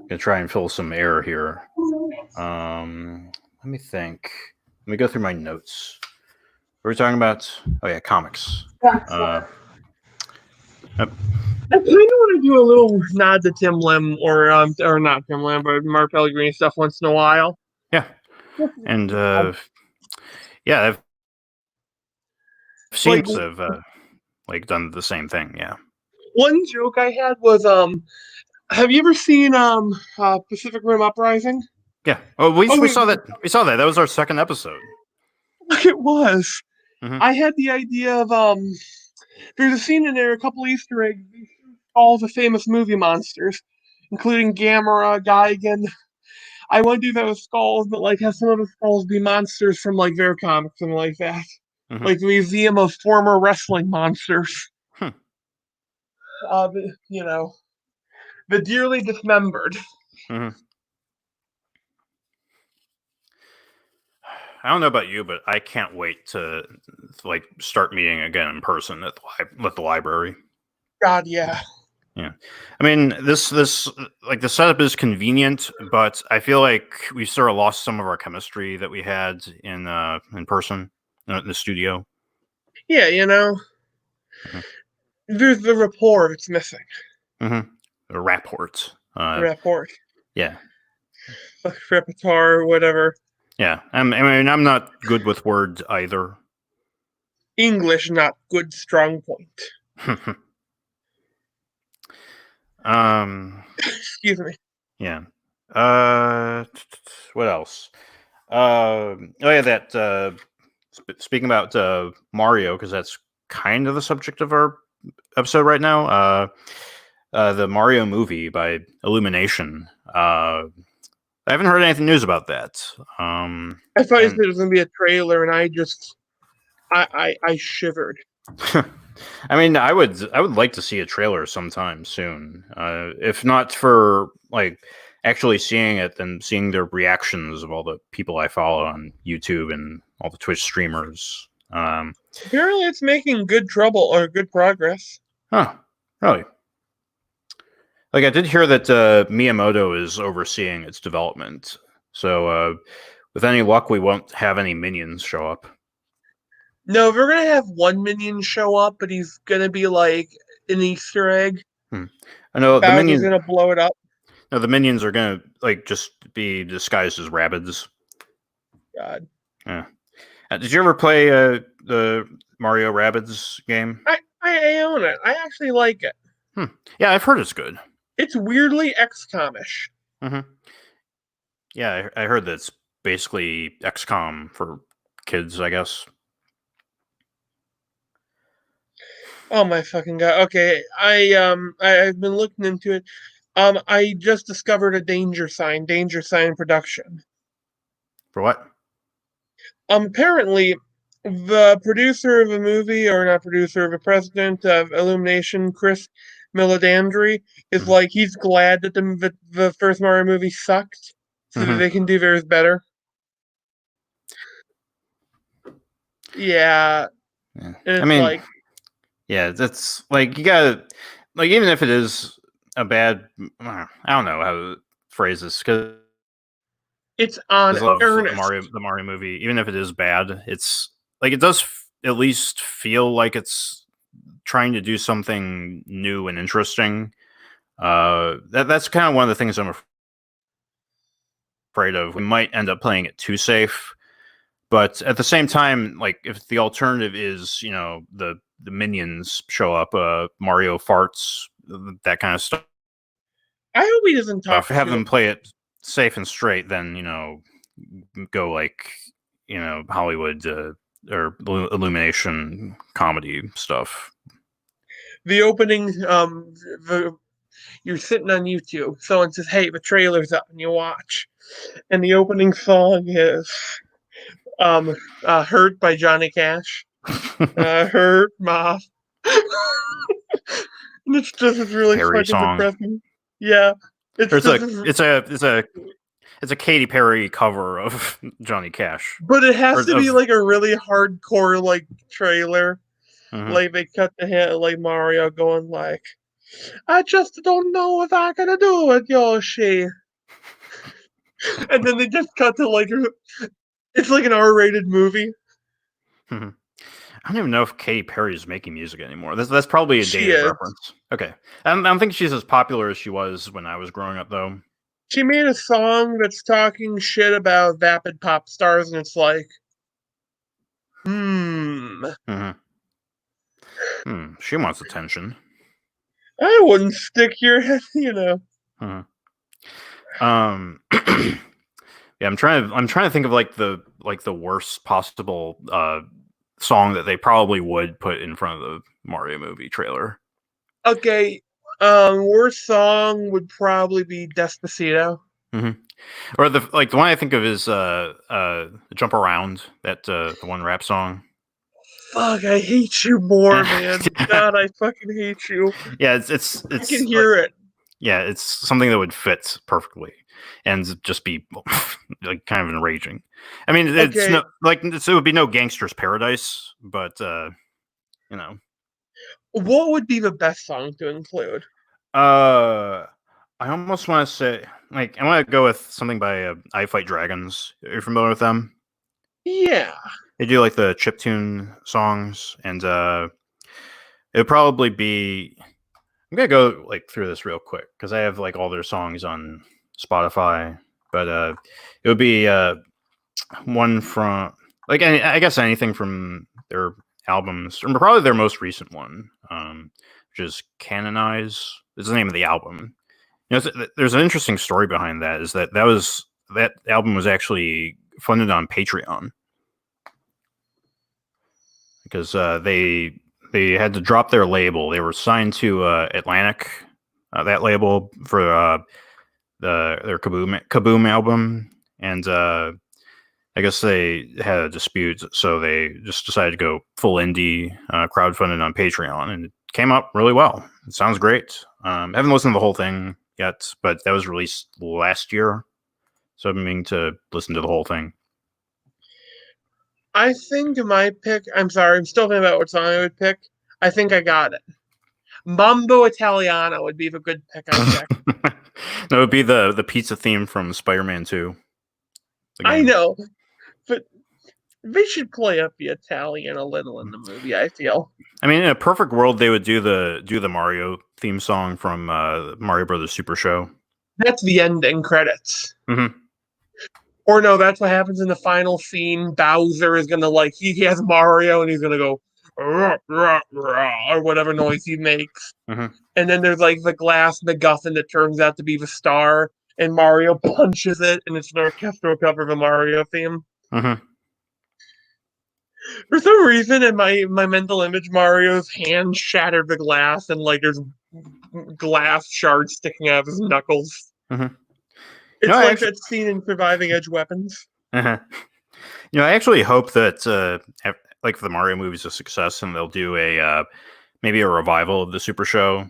Speaker 2: Gonna try and fill some air here. Let me think. Let me go through my notes. What are we talking about? Oh yeah, comics.
Speaker 1: Yep. I kind of want to do a little nod to Tim Lim or not Tim Lim, but Mark Pellegrini stuff once in a while.
Speaker 2: Yeah, and yeah, I've seen like done the same thing. Yeah.
Speaker 1: One joke I had was have you ever seen Pacific Rim Uprising?
Speaker 2: Yeah. Oh, we saw that. We saw that. That was our second episode.
Speaker 1: It was.
Speaker 2: Mhm.
Speaker 1: I had the idea of there's a scene in there, a couple Easter eggs, all the famous movie monsters, including Gamera, Gigan. I want to do that with skulls, but like have some of the skulls be monsters from like their comics and like that.
Speaker 2: Mhm.
Speaker 1: Like the Museum of Former Wrestling Monsters. You know, the dearly dismembered.
Speaker 2: Mhm. I don't know about you, but I can't wait to like start meeting again in person at the library.
Speaker 1: God, yeah.
Speaker 2: Yeah, I mean this like the setup is convenient, but I feel like we sort of lost some of our chemistry that we had in person in the studio.
Speaker 1: Yeah, you know,
Speaker 2: Mhm.
Speaker 1: there's the rapport that's missing.
Speaker 2: Mm-hmm. The rapport.
Speaker 1: Rapport.
Speaker 2: Yeah.
Speaker 1: Repertoire, whatever.
Speaker 2: Yeah. I mean, I'm not good with words either.
Speaker 1: English, not good strong point. Excuse me.
Speaker 2: Yeah. What else? Oh yeah, that. Speaking about Mario, because that's kind of the subject of our episode right now. The Mario movie by Illumination. I haven't heard anything news about that.
Speaker 1: I thought you said it was gonna be a trailer, and I shivered.
Speaker 2: I mean, I would like to see a trailer sometime soon. If not for like actually seeing it, then seeing the reactions of all the people I follow on YouTube and all the Twitch streamers.
Speaker 1: Apparently, it's making good trouble or good progress.
Speaker 2: Huh? Really? Like I did hear that Miyamoto is overseeing its development. So with any luck, we won't have any minions show up.
Speaker 1: No, we're gonna have one minion show up, but he's gonna be like an Easter egg.
Speaker 2: I know the
Speaker 1: Bowser's
Speaker 2: minions.
Speaker 1: gonna blow it up.
Speaker 2: No, the minions are gonna like just be disguised as rabbids.
Speaker 1: God.
Speaker 2: Yeah. Did you ever play the Mario Rabbids game?
Speaker 1: I own it. I actually like it.
Speaker 2: Yeah, I've heard it's good.
Speaker 1: It's weirdly XCOM-ish.
Speaker 2: Mm-hmm. Yeah, I heard that it's basically XCOM for kids, I guess.
Speaker 1: Oh my fucking god. Okay, I've been looking into it. I just discovered a danger sign production.
Speaker 2: For what?
Speaker 1: Apparently the producer of a movie, or not producer, of a president of Illumination, Chris Meledandri, is
Speaker 2: Mm-hmm.
Speaker 1: like he's glad that the first Mario movie sucked, so that they can do theirs better. Yeah.
Speaker 2: Yeah.
Speaker 1: And it's
Speaker 2: I mean,
Speaker 1: like,
Speaker 2: yeah, that's like you gotta like even if it is a bad, I don't know how to phrase this because
Speaker 1: it's on
Speaker 2: I love
Speaker 1: earnest.
Speaker 2: the Mario movie. Even if it is bad, it's like it does at least feel like it's trying to do something new and interesting. That's kind of one of the things I'm afraid of. We might end up playing it too safe, but at the same time, like if the alternative is the minions show up, Mario farts, that kind of stuff.
Speaker 1: I hope he doesn't talk
Speaker 2: Have
Speaker 1: to
Speaker 2: them play it safe and straight, then go like Hollywood or Illumination comedy stuff.
Speaker 1: the opening. You're sitting on YouTube. Someone says, "Hey, the trailer's up," and you watch, and the opening song is "Hurt" by Johnny Cash. Hurt, ma. It's really
Speaker 2: Perry
Speaker 1: fucking
Speaker 2: song.
Speaker 1: depressing. Yeah,
Speaker 2: It's a Katy Perry cover of Johnny Cash.
Speaker 1: But it has to be
Speaker 2: Of,
Speaker 1: like a really hardcore like trailer.
Speaker 2: mm-hmm.
Speaker 1: Like they cut the head like Mario going like, I just don't know if I can do it, Yoshi. And then they just cut to like it's like an R-rated movie.
Speaker 2: Mhm. I don't even know if Katy Perry is making music anymore. That's probably a
Speaker 1: She
Speaker 2: dated
Speaker 1: is.
Speaker 2: reference. Okay, I don't think she's as popular as she was when I was growing up, though.
Speaker 1: She made a song that's talking shit about vapid pop stars, and it's like, hmm,
Speaker 2: Hmm. She wants attention.
Speaker 1: I wouldn't stick your head, you know.
Speaker 2: Hmm. Yeah, I'm trying to think of the worst possible song that they probably would put in front of the Mario movie trailer.
Speaker 1: Okay, worst song would probably be Despacito.
Speaker 2: Hmm. Or the one I think of is Jump Around, that the one rap song.
Speaker 1: Fuck, I hate you more, man. God, I fucking hate you.
Speaker 2: Yeah,
Speaker 1: I can
Speaker 2: it's like,
Speaker 1: hear it.
Speaker 2: yeah, it's something that would fit perfectly and just be like kind of enraging. I mean, it's
Speaker 1: Okay,
Speaker 2: no like it would be no gangster's paradise, but you know,
Speaker 1: what would be the best song to include?
Speaker 2: uh, I almost want to say like I want to go with something by I Fight Dragons. Are you familiar with them?
Speaker 1: Yeah.
Speaker 2: They do like the chiptune songs, and it would probably be. I'm gonna go like through this real quick because I have like all their songs on Spotify, but it would be one from like I guess anything from their albums, or probably their most recent one, which is Canonize. Is the name of the album. You know, there's an interesting story behind that. Is that album was actually funded on Patreon because they had to drop their label. They were signed to Atlantic, that label for their Kaboom album, and I guess they had a dispute, so they just decided to go full indie, crowdfunded on Patreon, and it came up really well. It sounds great. I haven't listened to the whole thing yet, but that was released last year, so I've been meaning to listen to the whole thing.
Speaker 1: I think my pick, I'm sorry, I'm still thinking about what song I would pick. I think I got it. Mambo Italiano would be the good pick I pick.
Speaker 2: That would be the pizza theme from Spider-Man 2, the
Speaker 1: I
Speaker 2: game.
Speaker 1: know, but they should play up the Italian a little in the movie, I feel.
Speaker 2: I mean, in a perfect world, they would do the Mario theme song from Mario Brothers Super Show.
Speaker 1: That's the ending credits.
Speaker 2: Hmm.
Speaker 1: Or no, that's what happens in the final scene. Bowser is gonna like he has Mario and he's gonna go rah, rah, rah, or whatever noise he makes.
Speaker 2: Hmm.
Speaker 1: And then there's like the glass MacGuffin that turns out to be the star, and Mario punches it, and it's an orchestral cover of a Mario theme.
Speaker 2: Hmm.
Speaker 1: For some reason, in my mental image, Mario's hand shattered the glass, and like there's glass shards sticking out of his knuckles.
Speaker 2: Hmm. You know,
Speaker 1: It's
Speaker 2: I
Speaker 1: like
Speaker 2: actually,
Speaker 1: that scene in Surviving Edge Weapons.
Speaker 2: uh I actually hope that like if the Mario movie's a success and they'll do a maybe a revival of the Super Show.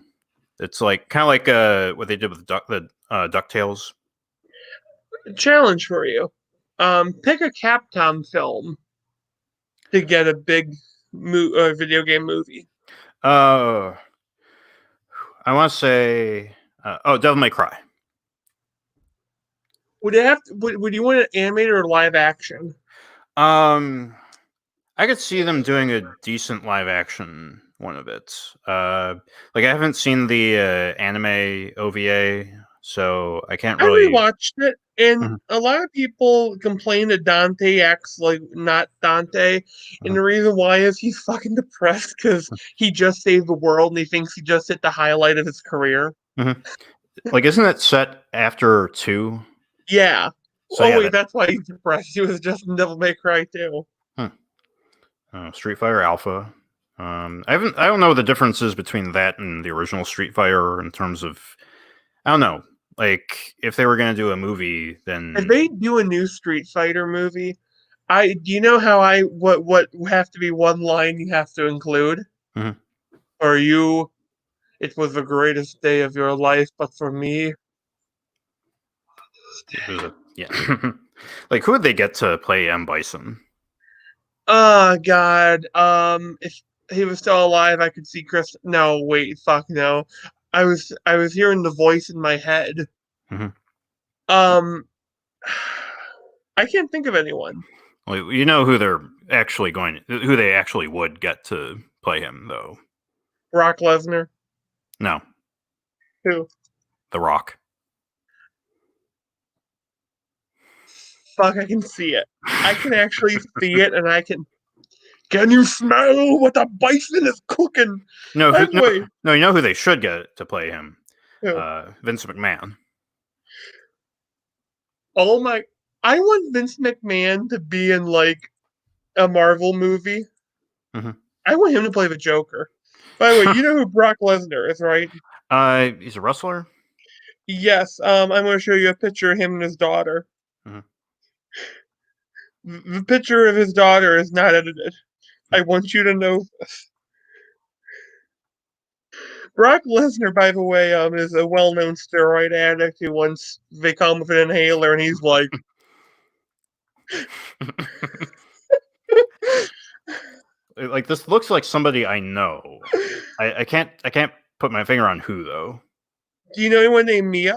Speaker 2: It's like kind of like what they did with Ducktales.
Speaker 1: Challenge for you: pick a Capcom film to get a big video game movie.
Speaker 2: Uh, I want to say, Devil May Cry.
Speaker 1: Would it have? Would you want it animated or live action?
Speaker 2: Um, I could see them doing a decent live action one of it. Like I haven't seen the anime OVA, so I can't
Speaker 1: I
Speaker 2: really.
Speaker 1: rewatched it, and
Speaker 2: Mhm,
Speaker 1: a lot of people complain that Dante acts like not Dante, and
Speaker 2: mhm,
Speaker 1: the reason why is he's fucking depressed because he just saved the world and he thinks he just hit the highlight of his career.
Speaker 2: mhm. Like, isn't it set after 2?
Speaker 1: Yeah.
Speaker 2: So
Speaker 1: Oh
Speaker 2: yeah,
Speaker 1: wait,
Speaker 2: that
Speaker 1: that's why he's depressed. He was just in Devil May Cry too.
Speaker 2: hmm. Street Fighter Alpha. I don't know what the difference is between that and the original Street Fighter in terms of, I don't know. Like, if they were gonna do a movie,
Speaker 1: If
Speaker 2: then
Speaker 1: they do a new Street Fighter movie, I do you know how I what have to be one line you have to include?
Speaker 2: mhm,
Speaker 1: Or you it was the greatest day of your life, but for me,
Speaker 2: there's a yeah. Like, who would they get to play M Bison?
Speaker 1: oh God. If he was still alive, I could see Chris. No, wait, fuck no. I was hearing the voice in my head.
Speaker 2: Mhm.
Speaker 1: Um, I can't think of anyone.
Speaker 2: Well, you know who who they actually would get to play him, though.
Speaker 1: Brock Lesnar.
Speaker 2: No,
Speaker 1: Who?
Speaker 2: The Rock.
Speaker 1: Fuck, I can see it. I can actually see it, and I can. Can you smell what the bison is cooking?
Speaker 2: No,
Speaker 1: Anyway,
Speaker 2: no. You know who they should get to play him?
Speaker 1: who?
Speaker 2: Vince McMahon.
Speaker 1: Oh my! I want Vince McMahon to be in like a Marvel movie.
Speaker 2: Mhm.
Speaker 1: I want him to play the Joker. By the way, you know who Brock Lesnar is, right?
Speaker 2: He's a wrestler.
Speaker 1: Yes. I'm going to show you a picture of him and his daughter.
Speaker 2: Mhm.
Speaker 1: The picture of his daughter is not edited. I want you to know this. Brock Lesnar, by the way, is a well-known steroid addict who once they come with an inhaler, and he's like,
Speaker 2: Like this looks like somebody I know. I can't put my finger on who though.
Speaker 1: "Do you know anyone named Mia?"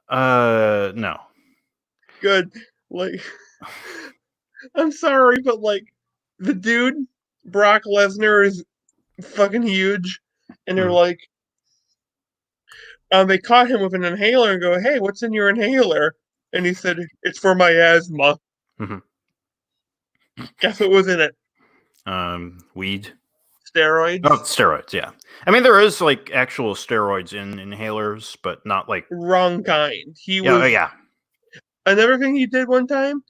Speaker 2: No.
Speaker 1: Good. Like, I'm sorry, but like, the dude Brock Lesnar is fucking huge, and they're
Speaker 2: Mhm.
Speaker 1: like, they caught him with an inhaler and go, "Hey, what's in your inhaler?" And he said, "It's for my asthma."
Speaker 2: Mhm.
Speaker 1: Guess what was in it?
Speaker 2: Weed. Oh,
Speaker 1: Steroids.
Speaker 2: steroids. Yeah. I mean, there is like actual steroids in inhalers, but not like.
Speaker 1: Wrong kind. He
Speaker 2: Yeah.
Speaker 1: was
Speaker 2: Yeah.
Speaker 1: another thing he did one time.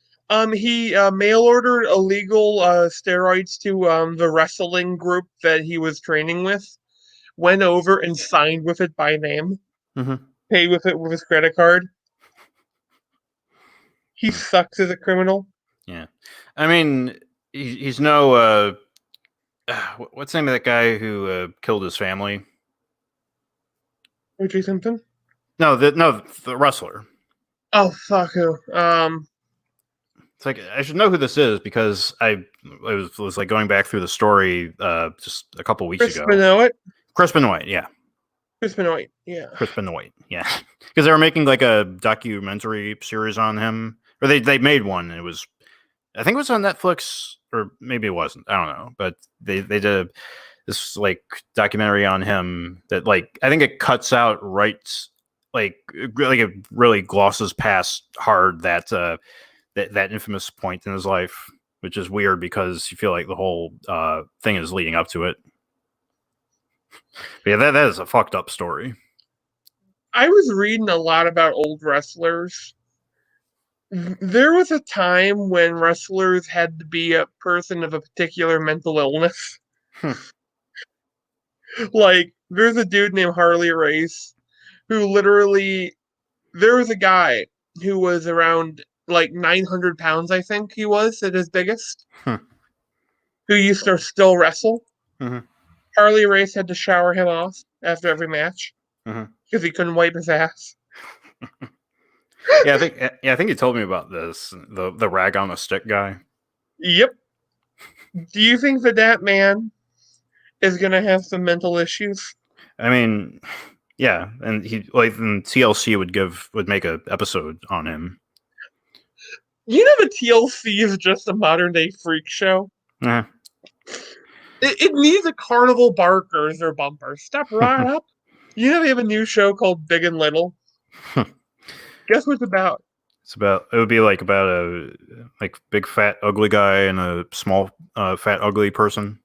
Speaker 1: He mail ordered illegal steroids to the wrestling group that he was training with. Went over and signed with it by name.
Speaker 2: Mhm.
Speaker 1: Paid with it with his credit card. He
Speaker 2: Mm.
Speaker 1: sucks as a criminal.
Speaker 2: Yeah. I mean, he's no. What's the name of that guy who killed his family?
Speaker 1: O.J. Simpson.
Speaker 2: No, the wrestler.
Speaker 1: Oh fuck who?
Speaker 2: It's like I should know who this is because I was like going back through the story just a couple weeks
Speaker 1: Chris
Speaker 2: ago.
Speaker 1: Benoit.
Speaker 2: Chris Benoit, yeah,
Speaker 1: Chris Benoit. Yeah.
Speaker 2: Chris Benoit, yeah, because they were making like a documentary series on him, or they made one. And it was, I think it was on Netflix, or maybe it wasn't. I don't know, but they did this like documentary on him that like I think it cuts out like it really glosses past hard that infamous point in his life, which is weird because you feel like the whole thing is leading up to it. But yeah, that is a fucked up story.
Speaker 1: I was reading a lot about old wrestlers. There was a time when wrestlers had to be a person of a particular mental illness.
Speaker 2: Hmm.
Speaker 1: Like, there's a dude named Harley Race who literally, there was a guy who was around like 900 pounds, I think he was at his biggest,
Speaker 2: Hmm.
Speaker 1: who used to still wrestle.
Speaker 2: Mhm.
Speaker 1: Harley Race had to shower him off after every match
Speaker 2: Mhm.
Speaker 1: because he couldn't wipe his ass.
Speaker 2: I think you told me about this. The rag on a stick guy.
Speaker 1: Yep. Do you think that that man is going to have some mental issues?
Speaker 2: I mean, yeah, and he like and TLC would make a episode on him.
Speaker 1: You know, the TLC is just a modern day freak show.
Speaker 2: Eh.
Speaker 1: It needs a carnival barkers or bumper. Step right up. You know, they have a new show called Big and Little. Guess what it's about?
Speaker 2: It would be like about a like big fat ugly guy and a small fat ugly person.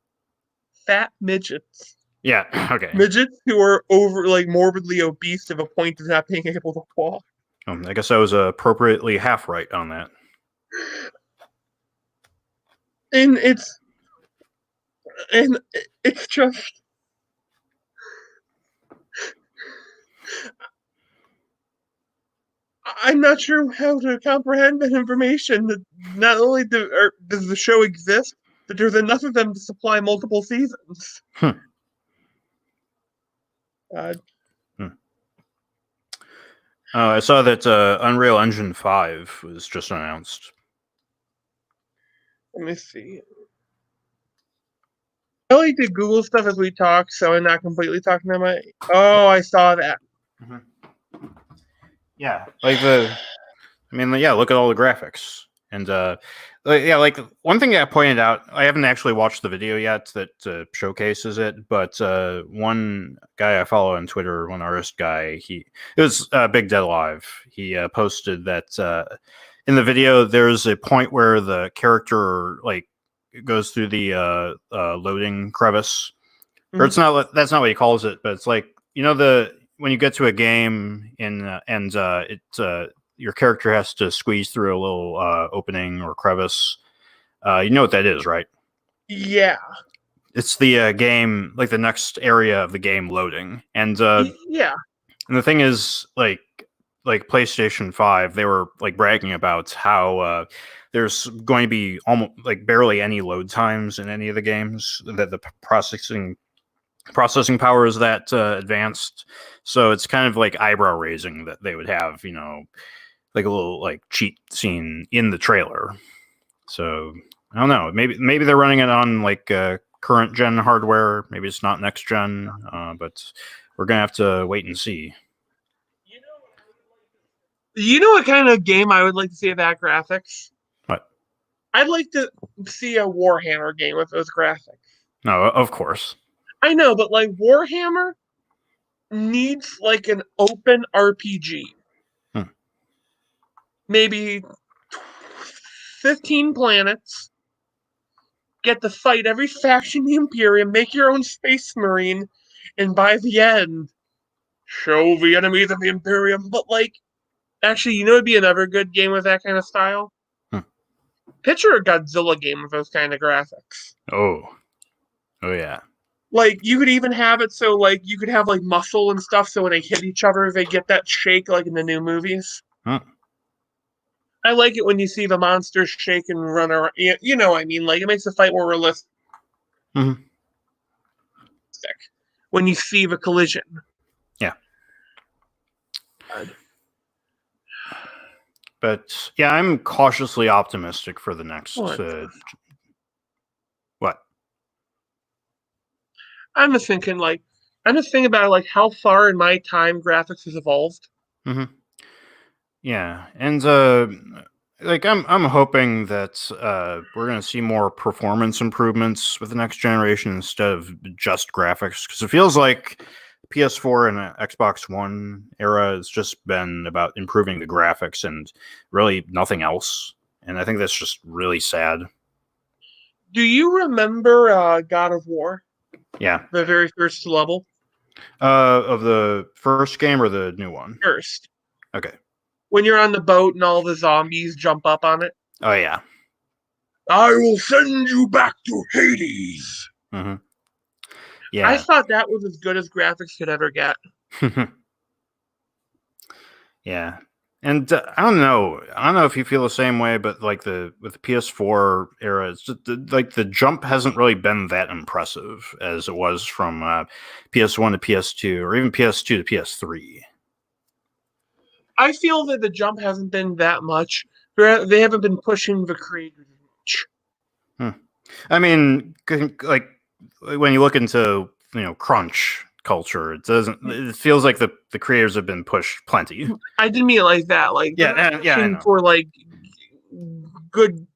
Speaker 1: Fat midgets.
Speaker 2: Yeah. Okay.
Speaker 1: Midgets who are over, like, morbidly obese to the point of not being able to walk.
Speaker 2: I guess I was appropriately half right on that.
Speaker 1: And it's just, I'm not sure how to comprehend that information. That not only does the show exist, but there's enough of them to supply multiple seasons.
Speaker 2: Hmm.
Speaker 1: Uh,
Speaker 2: Hmm. I saw that Unreal Engine 5 was just announced.
Speaker 1: Let me see. I like to Google stuff as we talk, so I'm not completely talking to my. Oh, I saw that.
Speaker 2: Yeah, like look at all the graphics. And like one thing I pointed out, I haven't actually watched the video yet that showcases it, but one guy I follow on Twitter, one artist guy, it was Big Dead Alive. He posted that in the video there's a point where the character like goes through the loading crevice, or it's not, that's not what he calls it, but it's like, the when you get to a game and your character has to squeeze through a little opening or crevice. You know what that is, right?
Speaker 1: Yeah.
Speaker 2: It's the game, like the next area of the game loading, and
Speaker 1: yeah.
Speaker 2: And the thing is, like PlayStation 5, they were like bragging about how there's going to be almost like barely any load times in any of the games, that the processing power is that advanced. So it's kind of like eyebrow raising that they would have, like a little like cheat scene in the trailer. So I don't know. Maybe they're running it on like current gen hardware. Maybe it's not next gen, but we're gonna have to wait and see.
Speaker 1: You know what kind of game I would like to see with that graphics?
Speaker 2: What?
Speaker 1: I'd like to see a Warhammer game with those graphics.
Speaker 2: No, of course.
Speaker 1: I know, but like Warhammer needs like an open RPG. Maybe 15 planets. Get to fight every faction in the Imperium, make your own Space Marine, and by the end, show the enemies of the Imperium. But like, actually, it'd be another good game with that kind of style? Picture a Godzilla game with those kind of graphics.
Speaker 2: Oh yeah.
Speaker 1: Like, you could even have it so, like, you could have, like, muscle and stuff, so when they hit each other, they get that shake, like in the new movies. I like it when you see the monsters shake and run around. You know what I mean? Like, it makes the fight more realistic. When you see the collision.
Speaker 2: Yeah. But, yeah, I'm cautiously optimistic for the next... What?
Speaker 1: I'm just thinking about like how far in my time graphics has evolved.
Speaker 2: Yeah, and like I'm hoping that we're gonna see more performance improvements with the next generation instead of just graphics, because it feels like PS4 and Xbox One era has just been about improving the graphics and really nothing else. And I think that's just really sad.
Speaker 1: Do you remember God of War?
Speaker 2: Yeah.
Speaker 1: The very first level?
Speaker 2: Of the first game or the new one?
Speaker 1: First.
Speaker 2: Okay.
Speaker 1: When you're on the boat and all the zombies jump up on it?
Speaker 2: Oh, yeah.
Speaker 1: I will send you back to Hades.
Speaker 2: Yeah.
Speaker 1: I thought that was as good as graphics could ever get.
Speaker 2: Yeah. And I don't know if you feel the same way, but like with the PS4 era, it's just like the jump hasn't really been that impressive as it was from PS1 to PS2, or even PS2 to PS3.
Speaker 1: I feel that the jump hasn't been that much. They haven't been pushing the creators much.
Speaker 2: I mean, like when you look into crunch culture, it feels like the creators have been pushed plenty.
Speaker 1: I didn't mean it like that. Like, for like good.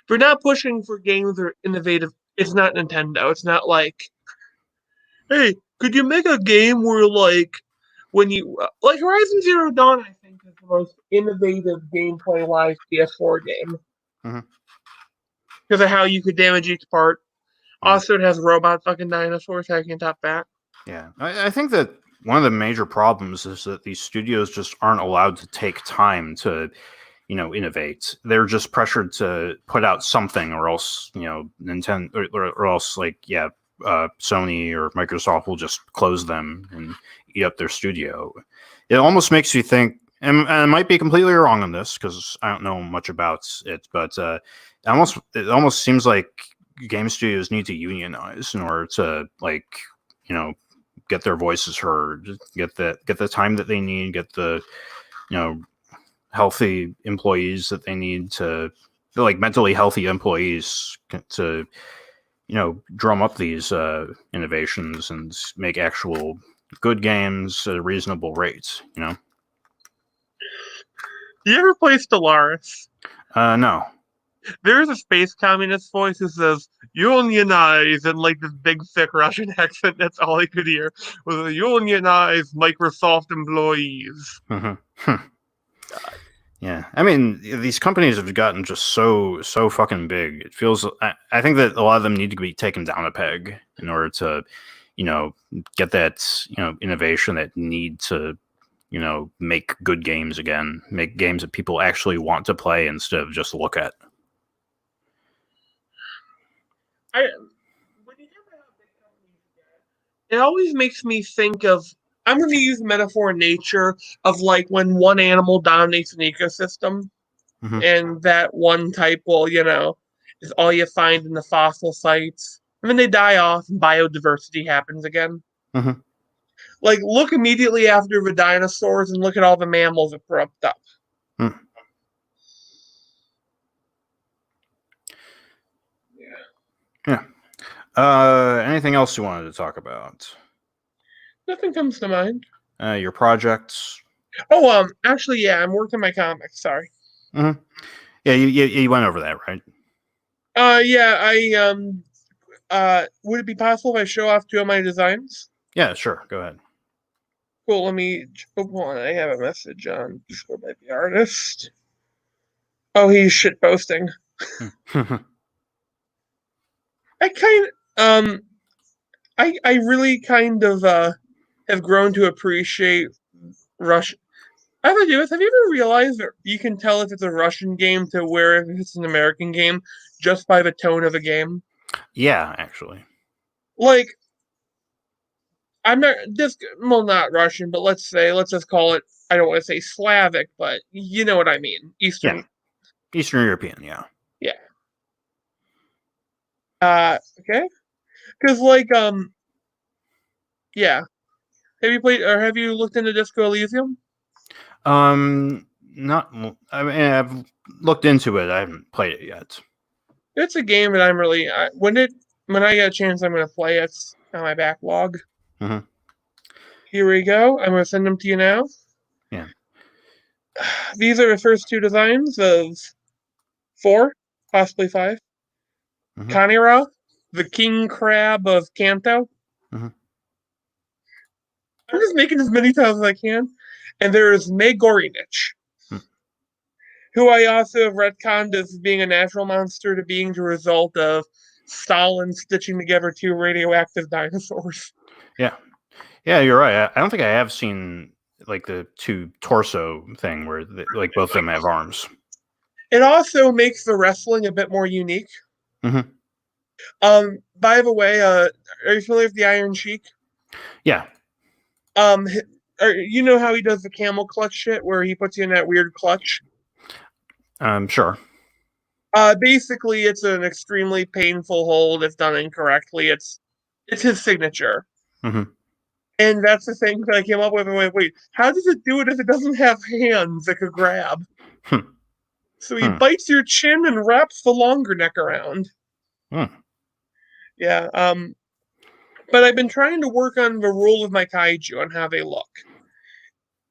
Speaker 1: We're not pushing for games that are innovative. It's not Nintendo. It's not like, hey, could you make a game where like when you like Horizon Zero Dawn? I think is the most innovative gameplay wise PS4 game because of how you could damage each part. Also, it has robot fucking dinosaurs. I can top that.
Speaker 2: Yeah, I think that one of the major problems is that these studios just aren't allowed to take time to, innovate. They're just pressured to put out something, or else, Nintendo, or else, like, Sony or Microsoft will just close them and eat up their studio. It almost makes you think, and I might be completely wrong on this because I don't know much about it, but it almost seems like game studios need to unionize in order to, like, get their voices heard, get the time that they need, get the healthy employees that they need to, like, mentally healthy employees to drum up these innovations and make actual good games at a reasonable rate.
Speaker 1: Do you ever play Stellaris?
Speaker 2: No.
Speaker 1: There's a space communist voice who says unionize in like this big thick Russian accent. That's all I could hear was unionize Microsoft employees.
Speaker 2: Yeah, I mean, these companies have gotten just so fucking big. It feels. I think that a lot of them need to be taken down a peg in order to, get that innovation that need to, make good games again, make games that people actually want to play instead of just look at.
Speaker 1: When you hear about how big companies get, it always makes me think of. I'm going to use the metaphor in nature of like when one animal dominates an ecosystem, and that one type will, is all you find in the fossil sites. And then they die off, and biodiversity happens again. Like, look immediately after the dinosaurs and look at all the mammals that corrupt up.
Speaker 2: Yeah. Anything else you wanted to talk about?
Speaker 1: Nothing comes to mind.
Speaker 2: Your projects?
Speaker 1: Oh, actually, yeah, I'm working my comics. Sorry.
Speaker 2: Yeah, you went over that, right?
Speaker 1: Yeah, would it be possible if I show off 2 of my designs?
Speaker 2: Yeah, sure. Go ahead.
Speaker 1: Cool. Let me. Hold on. I have a message on Discord by the artist. Oh, he's shit posting. I really kind of have grown to appreciate Russian. I have to do this. Have you ever realized that you can tell if it's a Russian game to where if it's an American game just by the tone of the game?
Speaker 2: Yeah, actually.
Speaker 1: Like, I'm not not Russian, but let's just call it. I don't want to say Slavic, but you know what I mean. Eastern.
Speaker 2: Yeah. Eastern European. Yeah.
Speaker 1: Yeah. Okay. Because yeah. Have you played or have you looked into Disco Elysium?
Speaker 2: Not. I mean, I've looked into it. I haven't played it yet.
Speaker 1: It's a game that I'm really when I get a chance, I'm gonna play it. It's on my backlog. Here we go. I'm gonna send them to you now.
Speaker 2: Yeah.
Speaker 1: These are the first 2 designs of 4, possibly 5. Kanira, the king crab of Kanto. I'm just making as many tiles as I can. And there's Megorinich, who I also have retconned as being a natural monster to being the result of Stalin stitching together 2 radioactive dinosaurs.
Speaker 2: Yeah. Yeah, you're right. I don't think I have seen like the 2 torso thing where like both of them have arms.
Speaker 1: It also makes the wrestling a bit more unique. By the way, are you familiar with the Iron Sheik?
Speaker 2: Yeah.
Speaker 1: You know how he does the camel clutch shit where he puts you in that weird clutch?
Speaker 2: Sure.
Speaker 1: Basically, it's an extremely painful hold if done incorrectly. It's his signature. And that's the thing that I came up with. And went, wait, how does it do it if it doesn't have hands that could grab? So he bites your chin and wraps the longer neck around. Yeah. But I've been trying to work on the rule of my kaiju and how they look.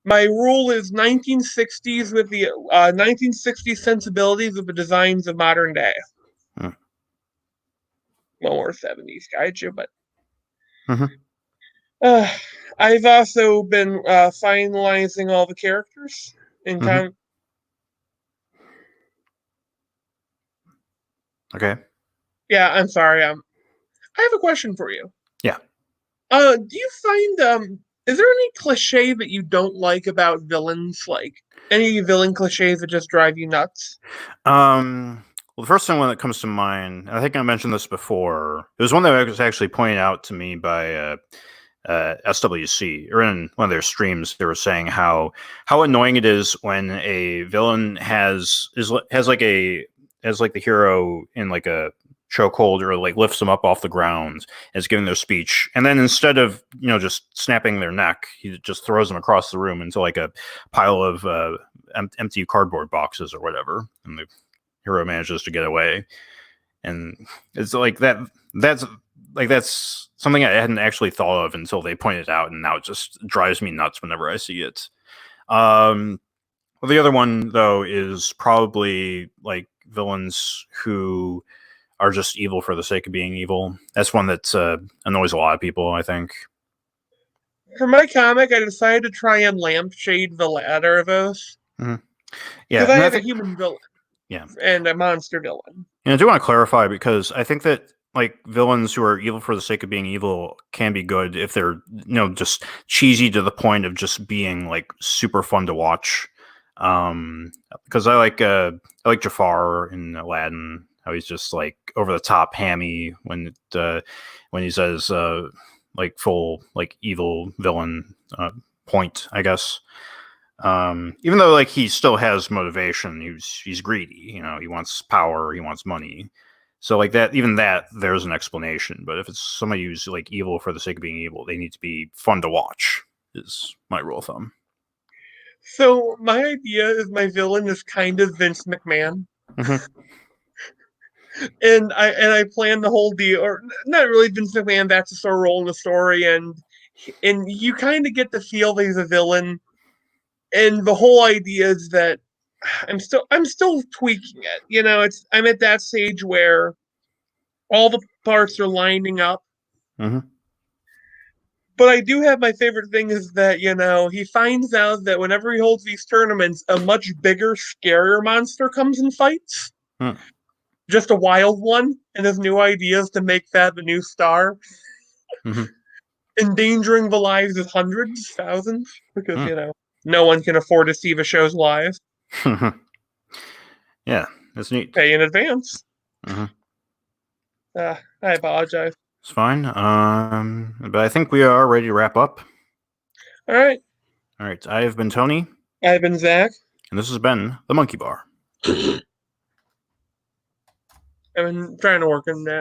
Speaker 1: My rule is 1960s with the 1960s sensibilities of the designs of modern day. Well, or 70s kaiju, but I've also been finalizing all the characters in time.
Speaker 2: Okay.
Speaker 1: Yeah, I'm sorry. I have a question for you.
Speaker 2: Yeah.
Speaker 1: Do you find is there any cliche that you don't like about villains? Like any villain cliches that just drive you nuts?
Speaker 2: Well, the first thing that comes to mind, I think I mentioned this before. It was one that was actually pointed out to me by SWC, or in one of their streams. They were saying how annoying it is when a villain has like the hero in like a chokehold or like lifts them up off the ground and is giving their speech, and then instead of just snapping their neck, he just throws them across the room into like a pile of empty cardboard boxes or whatever, and the hero manages to get away. And it's like that. That's something I hadn't actually thought of until they pointed it out, and now it just drives me nuts whenever I see it. Well, the other one though is probably like villains who are just evil for the sake of being evil. That's one that annoys a lot of people, I think.
Speaker 1: For my comic, I decided to try and lampshade the latter of those.
Speaker 2: Yeah,
Speaker 1: because I have a human villain.
Speaker 2: Yeah,
Speaker 1: and a monster villain.
Speaker 2: And I do want to clarify because I think that like villains who are evil for the sake of being evil can be good if they're just cheesy to the point of just being like super fun to watch. Because I like Jafar in Aladdin, how he's just like over the top hammy when he says like full like evil villain point, I guess. Even though like he still has motivation, he's greedy, he wants power, he wants money. So like that, even that, there's an explanation. But if it's somebody who's like evil for the sake of being evil, they need to be fun to watch, is my rule of thumb.
Speaker 1: So my idea is my villain is kind of Vince McMahon. And I plan the whole deal, or not really Vince McMahon, that's a sort of role in the story, and you kind of get the feel that he's a villain. And the whole idea is that I'm still tweaking it. I'm at that stage where all the parts are lining up. But I do have my favorite thing is that, he finds out that whenever he holds these tournaments, a much bigger, scarier monster comes and fights. Just a wild one, and his new idea is to make that the new star. Endangering the lives of hundreds, thousands, because, no one can afford to see the shows live.
Speaker 2: Yeah, that's neat.
Speaker 1: Pay in advance. I apologize.
Speaker 2: It's fine. But I think we are ready to wrap up.
Speaker 1: All right.
Speaker 2: I have been Tony.
Speaker 1: I've been Zach.
Speaker 2: And this has been the Monkey Bar.
Speaker 1: I've been trying to work on that.